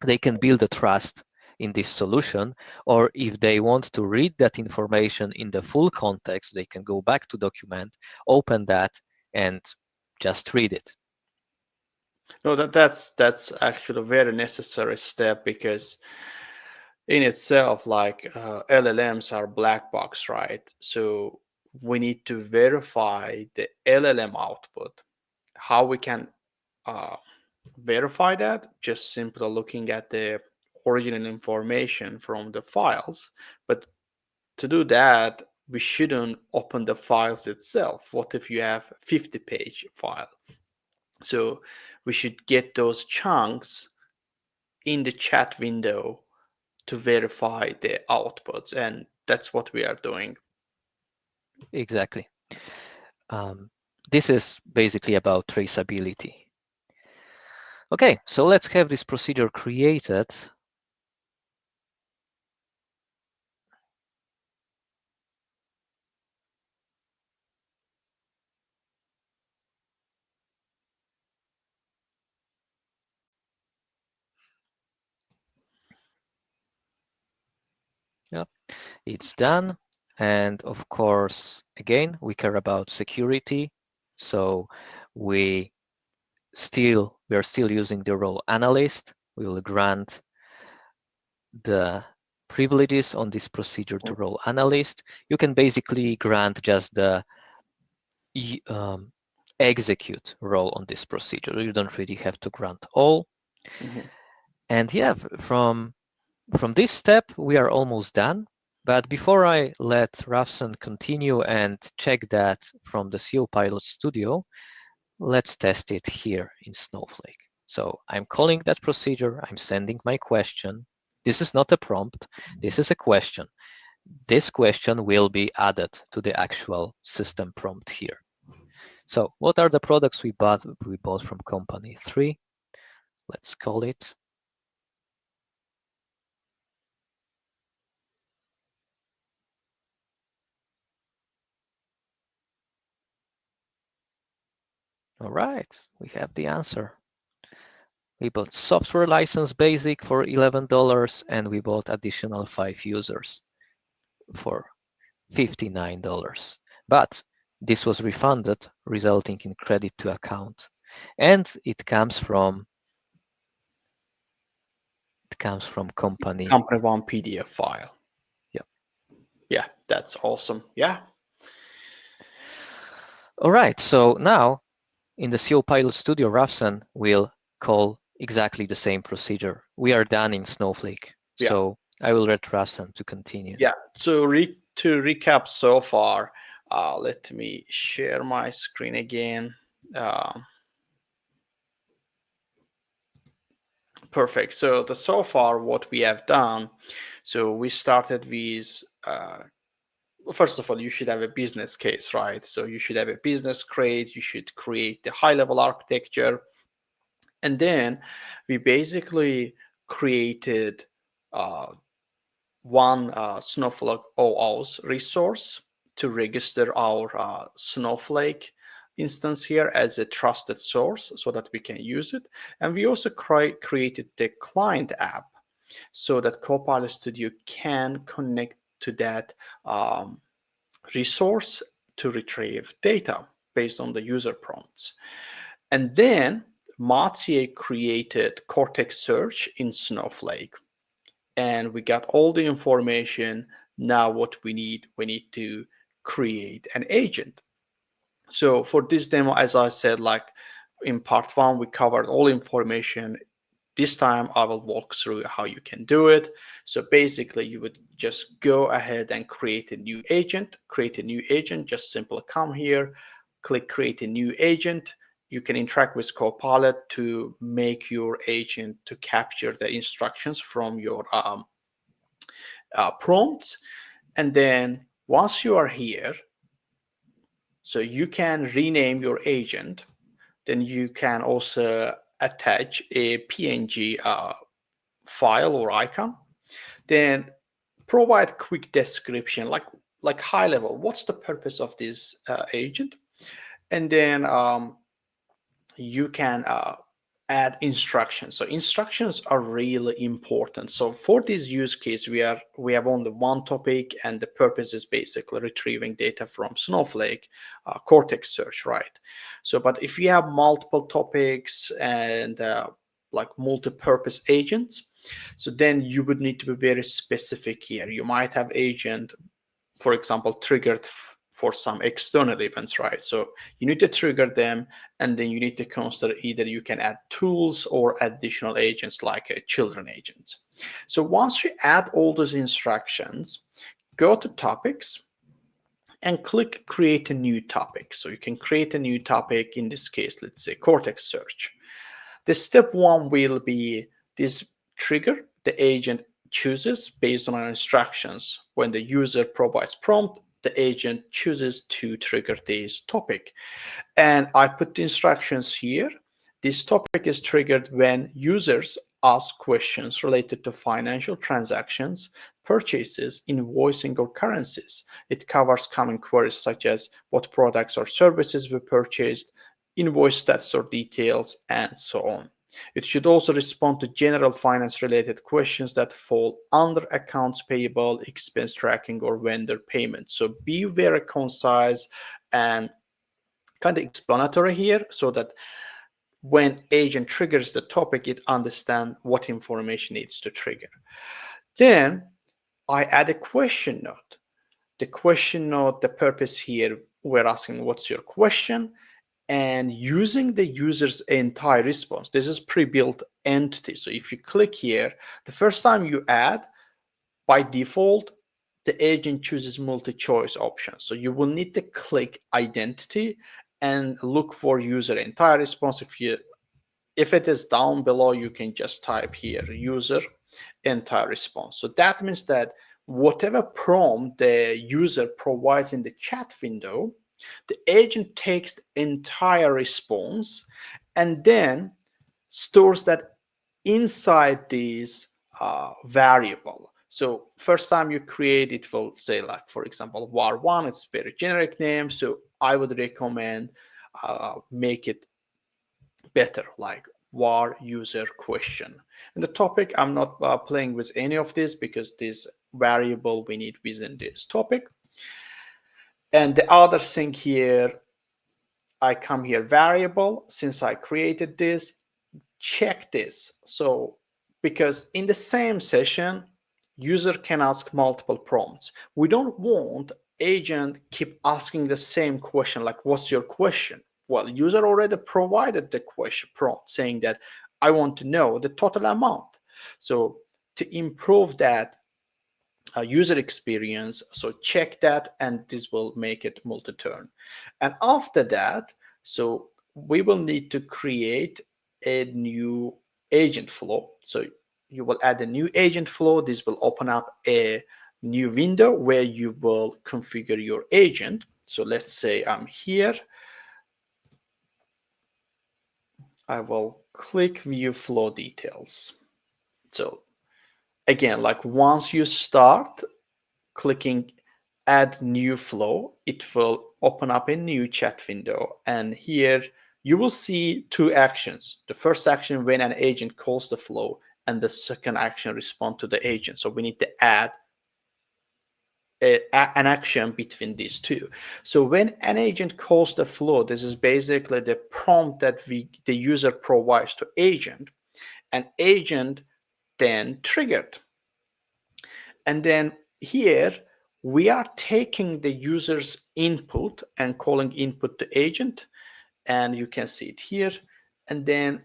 they can build a trust in this solution. Or if they want to read that information in the full context, they can go back to document, open that, and just read it. No, that's actually a very necessary step because in itself, like LLMs are black box, right? So we need to verify the LLM output. How we can uh, verify that? Just simply looking at the original information from the files. But to do that, we shouldn't open the files itself. What if you have a 50-page file? So we should get those chunks in the chat window to verify the outputs, and that's what we are doing. Exactly. This is basically about traceability. Okay, so let's have this procedure created. Yeah, it's done. And of course, again, we care about security. So we are still using the role analyst. We will grant the privileges on this procedure to role analyst, you can basically grant just the execute role on this procedure. You don't really have to grant all. Mhm. And yeah, from this step, we are almost done. But before I let Rafsan continue and check that from the Copilot Studio, let's test it here in Snowflake. So I'm calling that procedure, I'm sending my question. This is not a prompt, this is a question. This question will be added to the actual system prompt here. So what are the products we bought? We bought from company 3. Let's call it. All right, we have the answer. We bought software license basic for $11 and we bought additional 5 users for $59. But this was refunded, resulting in credit to account. And it comes from company. Company one PDF file. Yep. Yeah, that's awesome. Yeah. All right, so now in the Copilot Studio, Rafsan will call exactly the same procedure. We are done in Snowflake. Yeah. So I will let Rafsan to continue. Yeah. So to recap so far, let me share my screen again. Perfect. So far what we have done, so we started with first of all, you should have a business case, right? So you should have a business create, you should create the high level architecture. And then we basically created uh, one Snowflake OAuth resource to register our Snowflake instance here as a trusted source so that we can use it. And we also created the client app so that Copilot Studio can connect to that resource to retrieve data based on the user prompts. And then Mathieu created Cortex Search in Snowflake, and we got all the information. Now what we need to create an agent. So for this demo, as I said, like in part one, we covered all information. This time I will walk through how you can do it. So basically you would just go ahead and create a new agent, just simply come here, click create a new agent. You can interact with Copilot to make your agent to capture the instructions from your prompts. And then once you are here, so you can rename your agent. Then you can also attach a PNG file or icon. Then provide quick description, like high level. What's the purpose of this agent? And then you can add instructions. So instructions are really important. So for this use case, we have only one topic, and the purpose is basically retrieving data from Snowflake Cortex Search, right? So, but if you have multiple topics and like multi-purpose agents, so then you would need to be very specific here. You might have agent, for example, triggered for some external events, right? So you need to trigger them, and then you need to consider either you can add tools or additional agents like a children agent. So once you add all those instructions, go to topics and click create a new topic. So you can create a new topic, in this case, let's say Cortex Search. The step one will be this trigger the agent chooses based on our instructions. When the user provides prompt, the agent chooses to trigger this topic. And I put the instructions here. This topic is triggered when users ask questions related to financial transactions, purchases, invoicing, or currencies. It covers common queries such as what products or services were purchased, invoice status or details, and so on. It should also respond to general finance related questions that fall under accounts payable, expense tracking, or vendor payment. So be very concise and kind of explanatory here so that when agent triggers the topic, it understands what information needs to trigger. Then I add a question note. The question note, the purpose here, we're asking what's your question, and using the user's entire response. This is pre-built entity. So if you click here, the first time you add, by default, the agent chooses multi-choice options. So you will need to click identity and look for user entire response. If it is down below, you can just type here user entire response. So that means that whatever prompt the user provides in the chat window, the agent takes the entire response and then stores that inside this variable. So first time you create, it will say, like, for example, var1, it's very generic name. So I would recommend make it better, like var user question. And the topic, I'm not playing with any of this because this variable we need within this topic. And the other thing here, I come here variable, since I created this, check this. So because in the same session, user can ask multiple prompts. We don't want agent keep asking the same question, like what's your question? Well, user already provided the question prompt saying that I want to know the total amount. So to improve that user experience, so check that, and this will make it multi-turn. And after that, so we will need to create a new agent flow. So you will add a new agent flow. This will open up a new window where you will configure your agent. So let's say I'm here. I will click view flow details. So again, like once you start clicking add new flow, it will open up a new chat window. And here you will see two actions. The first action when an agent calls the flow, and the second action respond to the agent. So we need to add an action between these two. So when an agent calls the flow, this is basically the prompt that the user provides to agent, and agent then triggered. And then here we are taking the user's input and calling input to agent, and you can see it here. And then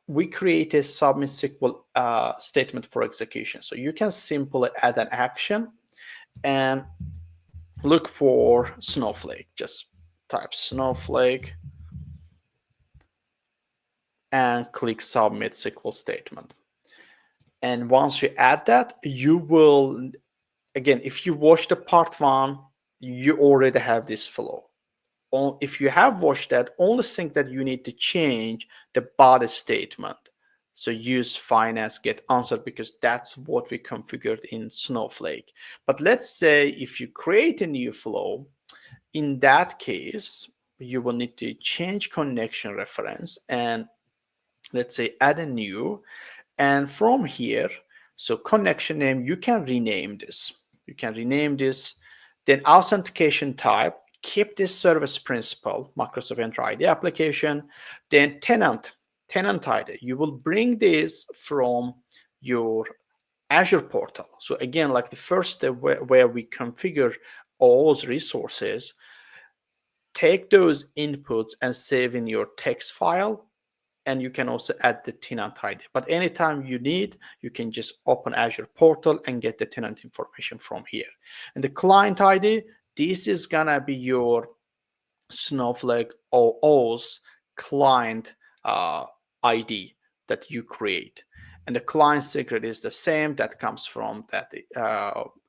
we create a submit SQL statement for execution. So you can simply add an action and look for Snowflake. Just type Snowflake and click submit SQL statement. And once you add that, you will, again, if you watch the part one, you already have this flow. If you have watched that, only thing that you need to change the body statement. So use find as get answered, because that's what we configured in Snowflake. But let's say if you create a new flow, in that case, you will need to change connection reference and let's say add a new. And from here, so connection name, you can rename this. You can rename this. Then authentication type, keep this service principal, Microsoft Entra ID application. Then tenant ID. You will bring this from your Azure portal. So again, like the first step where we configure all those resources, take those inputs and save in your text file. And you can also add the tenant ID. But anytime you need, you can just open Azure portal and get the tenant information from here. And the client ID, this is gonna be your Snowflake OO's client ID that you create. And the client secret is the same, that comes from that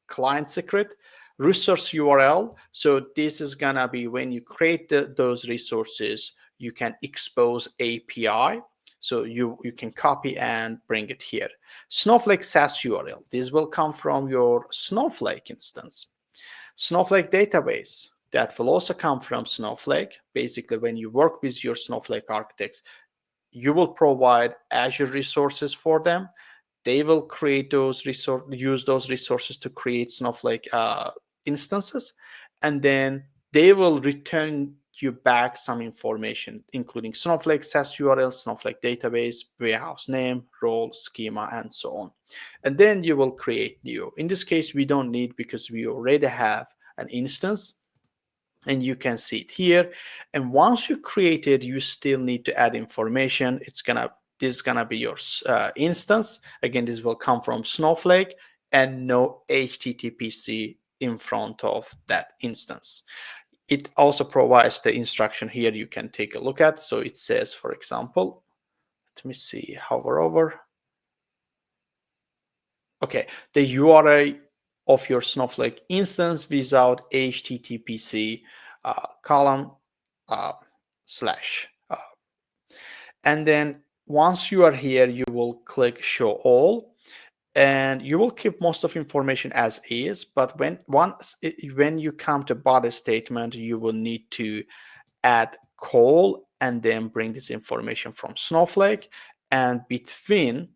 client secret. Resource URL, so this is gonna be when you create those resources, you can expose API. So you can copy and bring it here. Snowflake SaaS URL, this will come from your Snowflake instance. Snowflake database, that will also come from Snowflake. Basically, when you work with your Snowflake architects, you will provide Azure resources for them. They will create those use those resources to create Snowflake instances, and then they will return you back some information, including Snowflake SAS URL, Snowflake database, warehouse name, role, schema, and so on. And then you will create new. In this case, we don't need because we already have an instance, and you can see it here. And once you create it, you still need to add information. This is gonna be your instance. Again, this will come from Snowflake, and no HTTPC in front of that instance. It also provides the instruction here you can take a look at. So it says, for example, let me see, hover over. Okay, the URL of your Snowflake instance without HTTPC column slash. And then once you are here, you will click show all, and you will keep most of information as is. But when you come to body statement, you will need to add call and then bring this information from Snowflake, and between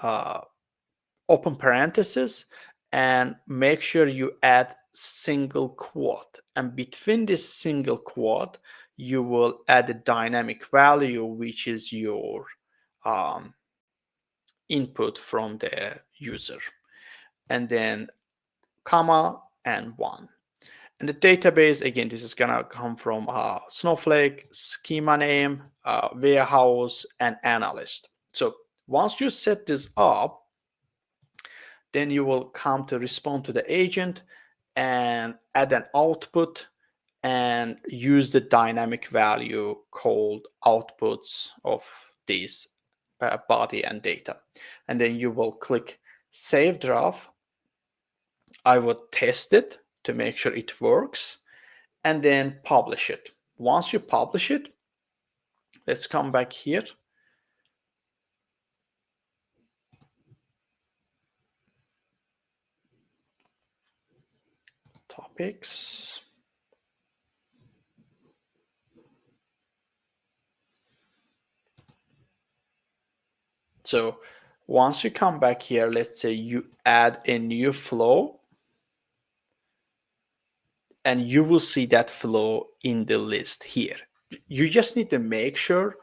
open parentheses, and make sure you add single quote, and between this single quote you will add a dynamic value, which is your input from the user, and then comma and 1. And the database, again, this is gonna come from Snowflake, schema name, warehouse, and analyst. So once you set this up, then you will come to respond to the agent and add an output and use the dynamic value called outputs of these body and data. And then you will click save draft. I would test it to make sure it works, and then publish it. Once you publish it, let's come back here. Topics. So once you come back here, let's say you add a new flow, and you will see that flow in the list here. You just need to make sure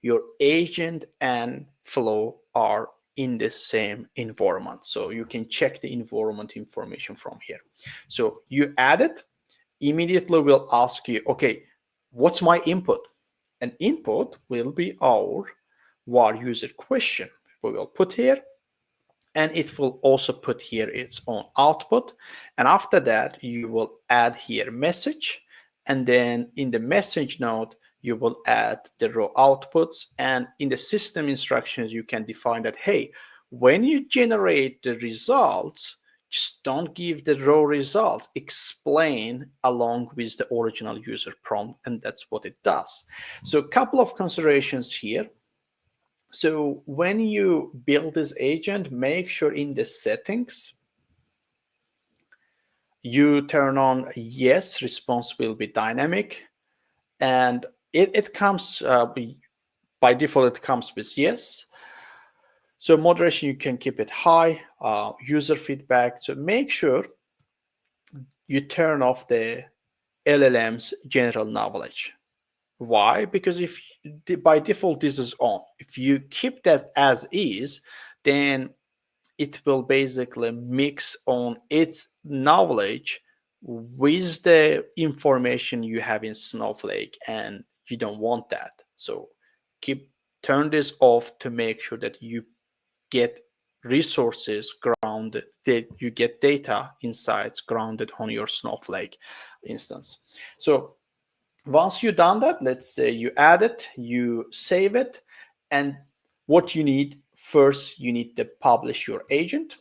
your agent and flow are in the same environment. So you can check the environment information from here. So you add it, immediately will ask you, okay, what's my input? And input will be our var user question. We will put here, and it will also put here its own output. And after that, you will add here message, and then in the message node, you will add the raw outputs. And in the system instructions, you can define that, hey, when you generate the results, just don't give the raw results, explain along with the original user prompt, and that's what it does. So a couple of considerations here. So when you build this agent, make sure in the settings, you turn on yes, response will be dynamic, and it comes by default, it comes with yes. So moderation, you can keep it high, user feedback. So make sure you turn off the LLM's general knowledge. Why? Because if by default this is on, if you keep that as is, then it will basically mix on its knowledge with the information you have in Snowflake, and you don't want that. So turn this off to make sure that you get resources grounded, that you get data insights grounded on your Snowflake instance. So once you've done that, let's say you add it, you save it, and what you need first, you need to publish your agent.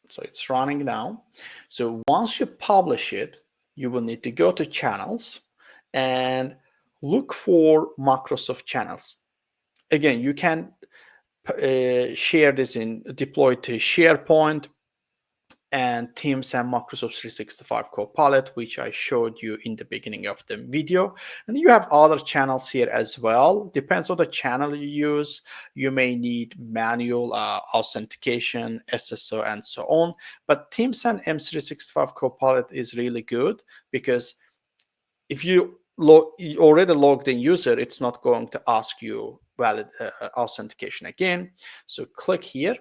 So it's running now. So once you publish it, you will need to go to channels and look for Microsoft channels. Again, you can share this in deploy to SharePoint, and Teams and Microsoft 365 Copilot, which I showed you in the beginning of the video. And you have other channels here as well. Depends on the channel you use. You may need manual authentication, SSO, and so on. But Teams and M365 Copilot is really good because if you already logged in user, it's not going to ask you valid authentication again. So click here.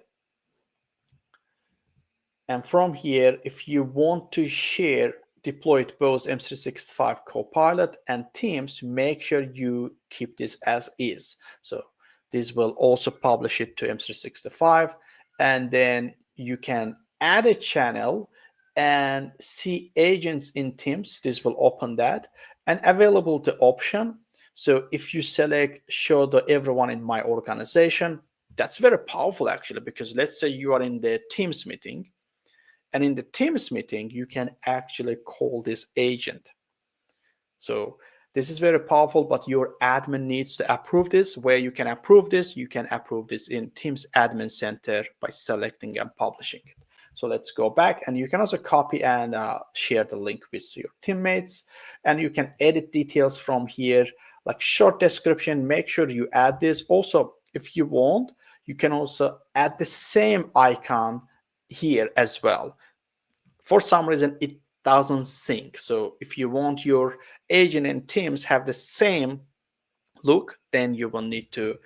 And from here, if you want to share, deploy it both M365 Copilot and Teams, make sure you keep this as is. So this will also publish it to M365, and then you can add a channel and see agents in Teams. This will open that and available the option. So if you select show the everyone in my organization, that's very powerful actually, because let's say you are in the Teams meeting, and in the Teams meeting, you can actually call this agent. So this is very powerful, but your admin needs to approve this. Where you can approve this, you can approve this in Teams Admin Center by selecting and publishing it. So let's go back, and you can also copy and share the link with your teammates, and you can edit details from here, like short description. Make sure you add this. Also, if you want, you can also add the same icon here as well. For some reason, it doesn't sync. So if you want your agent and Teams have the same look, then you will need to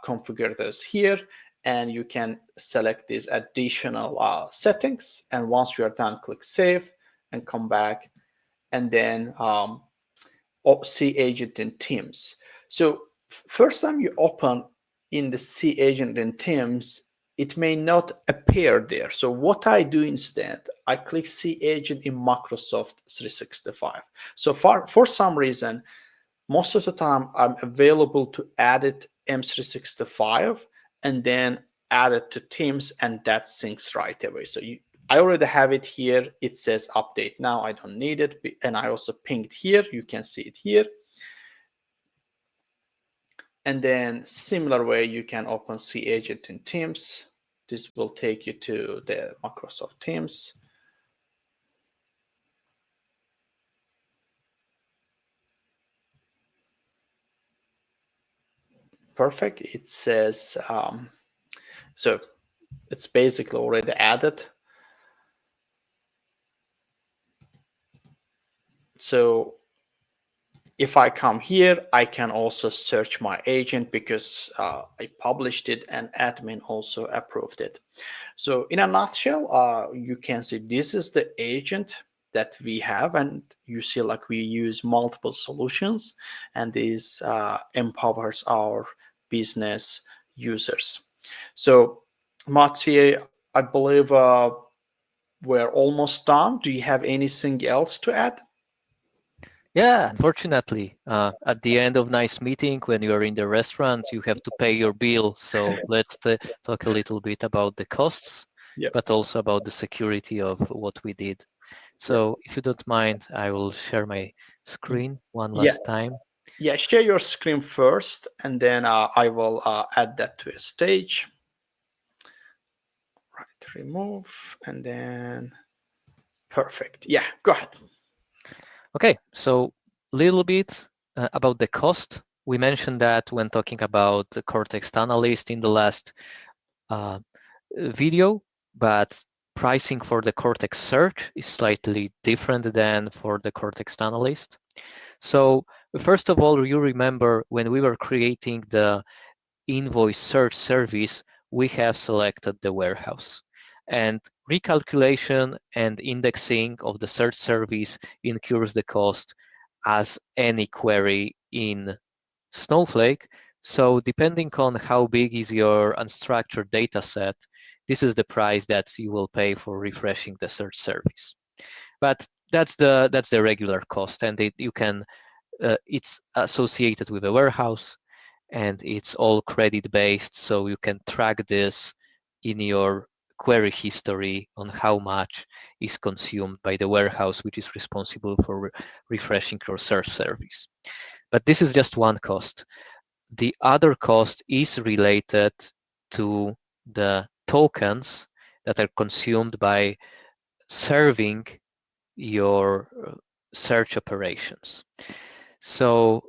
configure this here, and you can select these additional settings. And once you are done, click save and come back, and then see agent in Teams. So first time you open in the C agent in Teams, it may not appear there. So what I do instead, I click C agent in Microsoft 365. So for some reason, most of the time I'm available to add it M365 and then add it to Teams, and that syncs right away. So I already have it here. It says update now. I don't need it. And I also pinged here. You can see it here. And then similar way, you can open C agent in Teams. This will take you to the Microsoft Teams. Perfect. It says, so it's basically already added. So if I come here, I can also search my agent because I published it and admin also approved it. So in a nutshell, you can see this is the agent that we have, and you see like we use multiple solutions, and this empowers our business users. So Mathieu, I believe we're almost done. Do you have anything else to add? Yeah, unfortunately, at the end of nice meeting, when you are in the restaurant, you have to pay your bill. So let's talk a little bit about the costs, Yep. but also about the security of what we did. So if you don't mind, I will share my screen one Yeah. last time. Yeah, share your screen first, and then I will add that to a stage. Right, remove, and then perfect. Yeah, go ahead. Okay, so little bit about the cost. We mentioned that when talking about the Cortex Analyst in the last uh, video, but pricing for the Cortex Search is slightly different than for the Cortex Analyst. So first of all, you remember when we were creating the invoice search service, we have selected the warehouse. And recalculation and indexing of the search service incurs the cost as any query in Snowflake. So depending on how big is your unstructured data set, this is the price that you will pay for refreshing the search service. But that's the regular cost, and it's associated with a warehouse, and it's all credit based, so you can track this in your query history on how much is consumed by the warehouse, which is responsible for refreshing your search service. But this is just one cost. The other cost is related to the tokens that are consumed by serving your search operations. So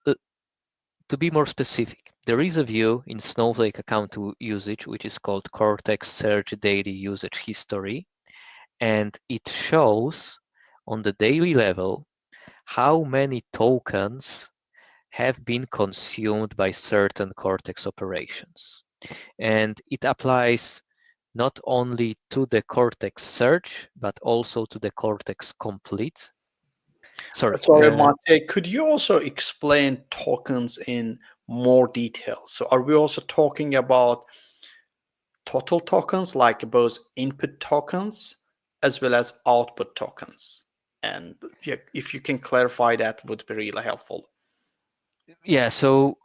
to be more specific, there is a view in Snowflake account usage, which is called Cortex Search Daily Usage History, and it shows on the daily level how many tokens have been consumed by certain Cortex operations. And it applies not only to the Cortex Search, but also to the Cortex Complete. Sorry. Sorry, Mate, could you also explain tokens in more detail? So are we also talking about total tokens, like both input tokens as well as output tokens? And yeah, if you can clarify, that would be really helpful. Yeah, so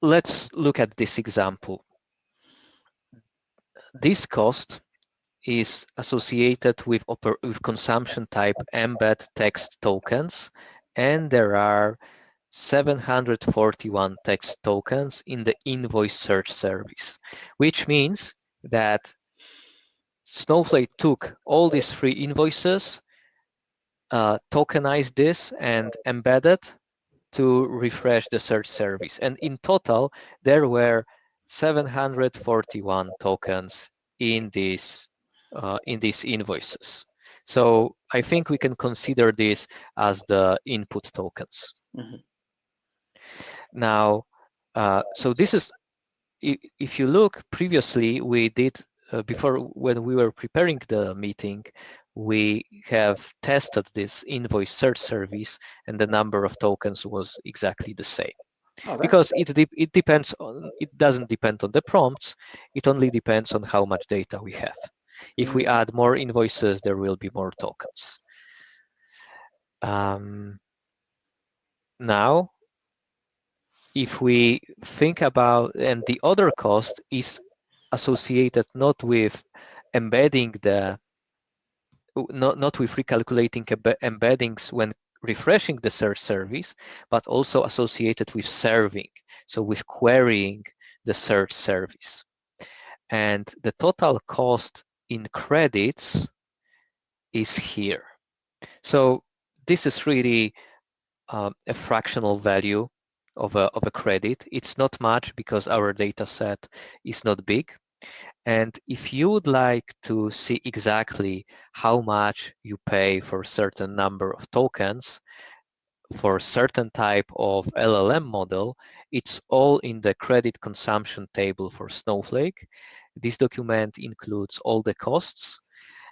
let's look at this example. This cost is associated with consumption type embed text tokens, and there are 741 text tokens in the invoice search service, which means that Snowflake took all these three invoices, tokenized this, and embedded to refresh the search service. And in total, there were 741 tokens in these invoices. So I think we can consider this as the input tokens. Mhm. Now, so this is, if you look previously, we did, before when we were preparing the meeting, we have tested this invoice search service and the number of tokens was exactly the same. Oh, Because it depends on, it doesn't depend on the prompts, it only depends on how much data we have. If we add more invoices, there will be more tokens. Now, if we think about, and the other cost is associated not with embedding the, not with recalculating embeddings when refreshing the search service, but also associated with serving, so with querying the search service. And the total cost in credits is here. So this is really a fractional value of a credit. It's not much because our data set is not big. And if you would like to see exactly how much you pay for a certain number of tokens for a certain type of LLM model, it's all in the credit consumption table for Snowflake. This document includes all the costs,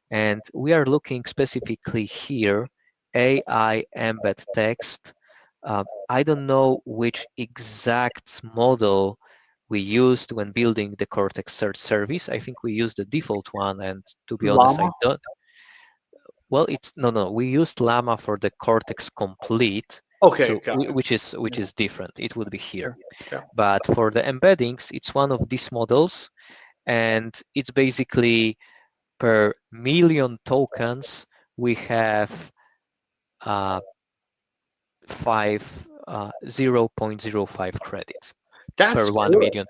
and we are looking specifically here, AI embed text. I don't know which exact model we used when building the Cortex Search service. I think we used the default one, and to be honest, I Llama? don't. Well, it's no. We used Llama for the Cortex Complete, Okay, so got it. which is different. It would be Yeah, here. yeah. But for the embeddings, it's one of these models, and it's basically per million tokens we have 0.05 credit That's per 1 good. million.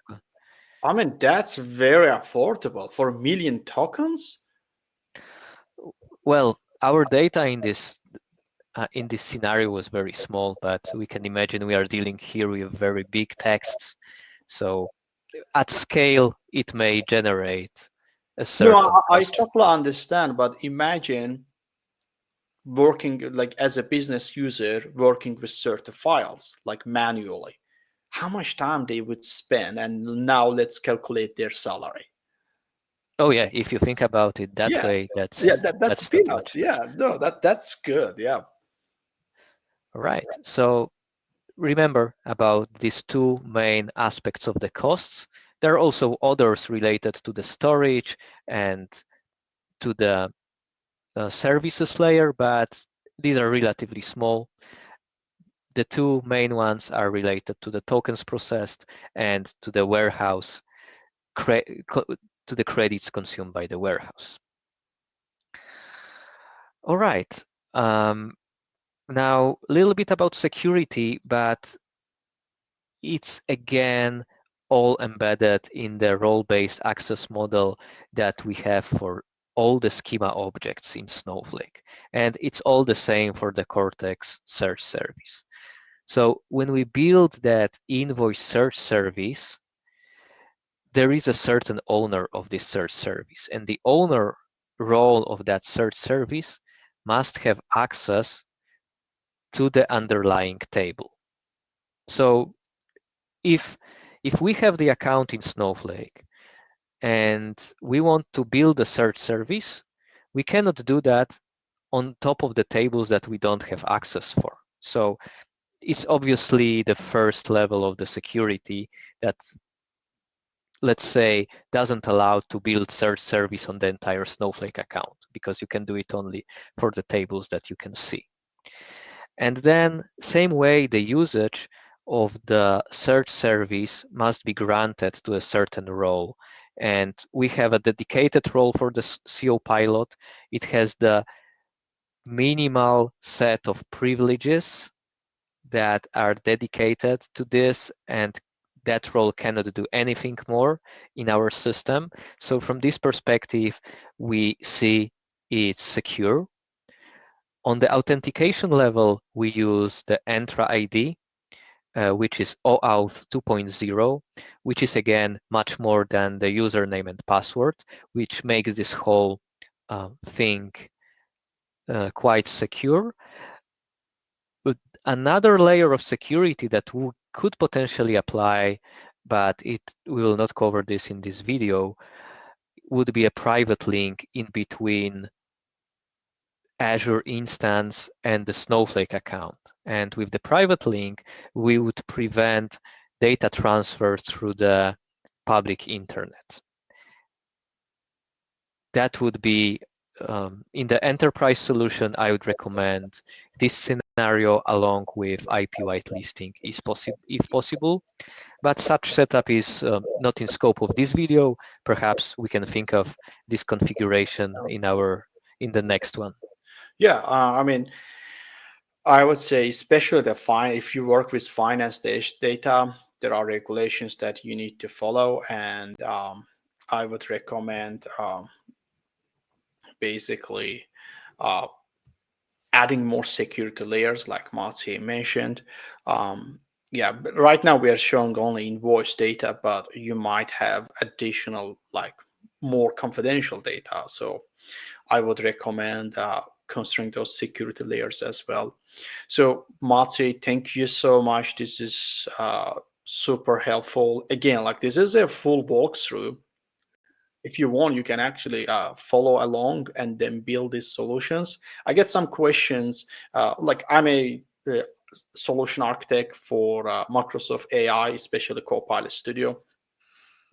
I mean, that's very affordable for a million tokens. Well, our data in this scenario was very small, but we can imagine we are dealing here with very big texts. So at scale, it may generate a No, certain I cost. totally understand, but imagine working like as a business user working with certain files like manually. How much time they would spend, and now let's calculate their salary. Oh yeah, if you think about it that Yeah, way, yeah, that's that's not peanuts. much. Yeah, no, that's good. Yeah. All right. So remember about these two main aspects of the costs. There are also others related to the storage and to the services layer, but these are relatively small. The two main ones are related to the tokens processed and to the warehouse, to the credits consumed by the warehouse. All right. Now, a little bit about security, but it's again all embedded in the role-based access model that we have for all the schema objects in Snowflake. And it's all the same for the Cortex Search service. So when we build that invoice search service, there is a certain owner of this search service, and the owner role of that search service must have access to the underlying table. So if we have the account in Snowflake and we want to build a search service, we cannot do that on top of the tables that we don't have access for. So it's obviously the first level of the security that, let's say, doesn't allow to build search service on the entire Snowflake account, because you can do it only for the tables that you can see. And then same way, the usage of the search service must be granted to a certain role. And we have a dedicated role for the CO pilot. It has the minimal set of privileges that are dedicated to this, and that role cannot do anything more in our system. So from this perspective, we see it's secure. On the authentication level, we use the Entra ID, which is OAuth 2.0, which is again much more than the username and password, which makes this whole thing quite secure. But another layer of security that we could potentially apply, but we will not cover this in this video, would be a private link in between Azure instance and the Snowflake account. And with the private link, we would prevent data transfer through the public internet. That would be, in the enterprise solution, I would recommend this scenario along with IP whitelisting if possible. But such setup is not in scope of this video. Perhaps we can think of this configuration in the next one. Yeah, I mean, I would say, especially if you work with finance data, there are regulations that you need to follow, and I would recommend basically uh, adding more security layers, like Mathieu mentioned. Yeah, but right now we are showing only invoice data, but you might have additional, like, more confidential data. So I would recommend considering those security layers as well. So Mathieu, thank you so much. This is super helpful. Again, like, this is a full walkthrough. If you want, you can actually follow along and then build these solutions. I get some questions. Like, I'm a solution architect for Microsoft AI, especially Copilot Studio.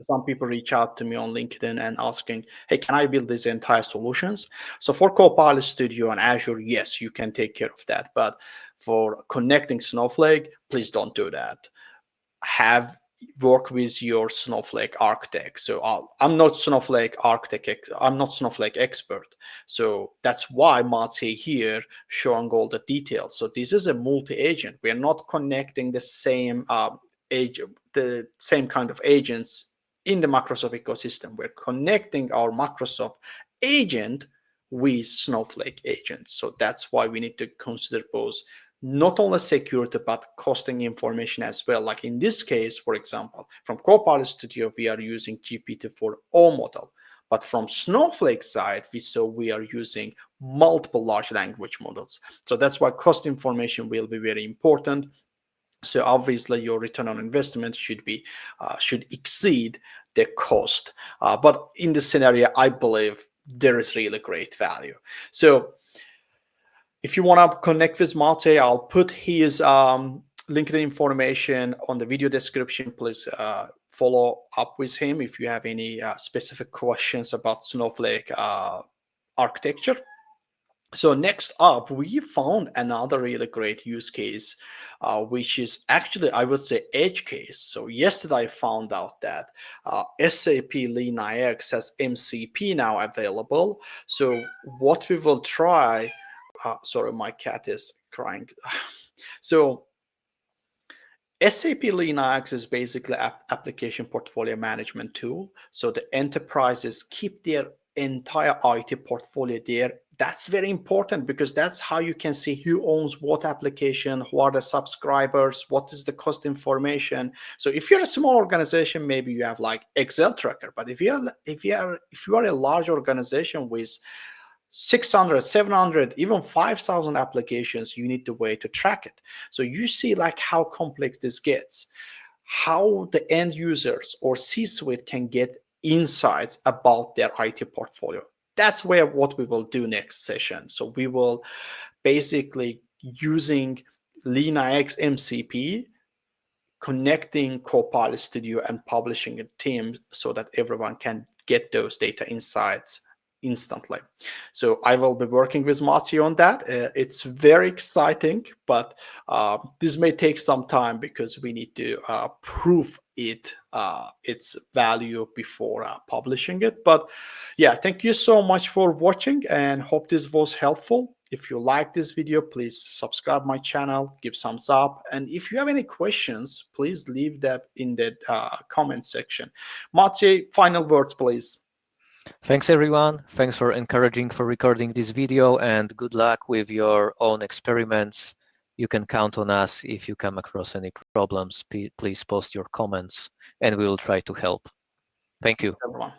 Some people reach out to me on LinkedIn and asking, hey, can I build these entire solutions? So for Copilot Studio and Azure, yes, you can take care of that. But for connecting Snowflake, please don't do that. Have work with your Snowflake architect. So I'm not Snowflake architect. I'm not Snowflake expert. So that's why Mathieu here showing all the details. So this is a multi-agent. We are not connecting the same the same kind of agents in the Microsoft ecosystem. We're connecting our Microsoft agent with Snowflake agents. So that's why we need to consider both, not only security, but costing information as well. Like in this case, for example, from Copilot Studio, we are using GPT-4o model. But from Snowflake side, we are using multiple large language models. So that's why cost information will be very important. So obviously, your return on investment should exceed the cost. But in this scenario, I believe there is really great value. So if you want to connect with Malte, I'll put his LinkedIn information on the video description. Please follow up with him if you have any specific questions about Snowflake architecture. So next up, we found another really great use case, which is actually, I would say, edge case. So yesterday I found out that SAP LeanIX has MCP now available. So what we will try, sorry, my cat is crying. So SAP LeanIX is basically application portfolio management tool. So the enterprises keep their entire IT portfolio there. That's very important because that's how you can see who owns what application, who are the subscribers, what is the cost information. So if you're a small organization, maybe you have like Excel tracker. But if you are a large organization with 600, 700, even 5,000 applications, you need the way to track it. So you see like how complex this gets, how the end users or C-suite can get insights about their IT portfolio. That's where what we will do next session. So we will basically using LeanIX MCP, connecting Copilot Studio and publishing a team so that everyone can get those data insights instantly. So I will be working with Matthew on that. It's very exciting, but this may take some time because we need to prove its value before publishing it. But yeah, thank you so much for watching and hope this was helpful. If you like this video, please subscribe my channel, give thumbs up. And if you have any questions, please leave that in the comment section. Matthew, final words, please. Thanks everyone. Thanks for encouraging for recording this video, and good luck with your own experiments. You can count on us. If you come across any problems, please post your comments and we will try to help. Thank you. Everyone.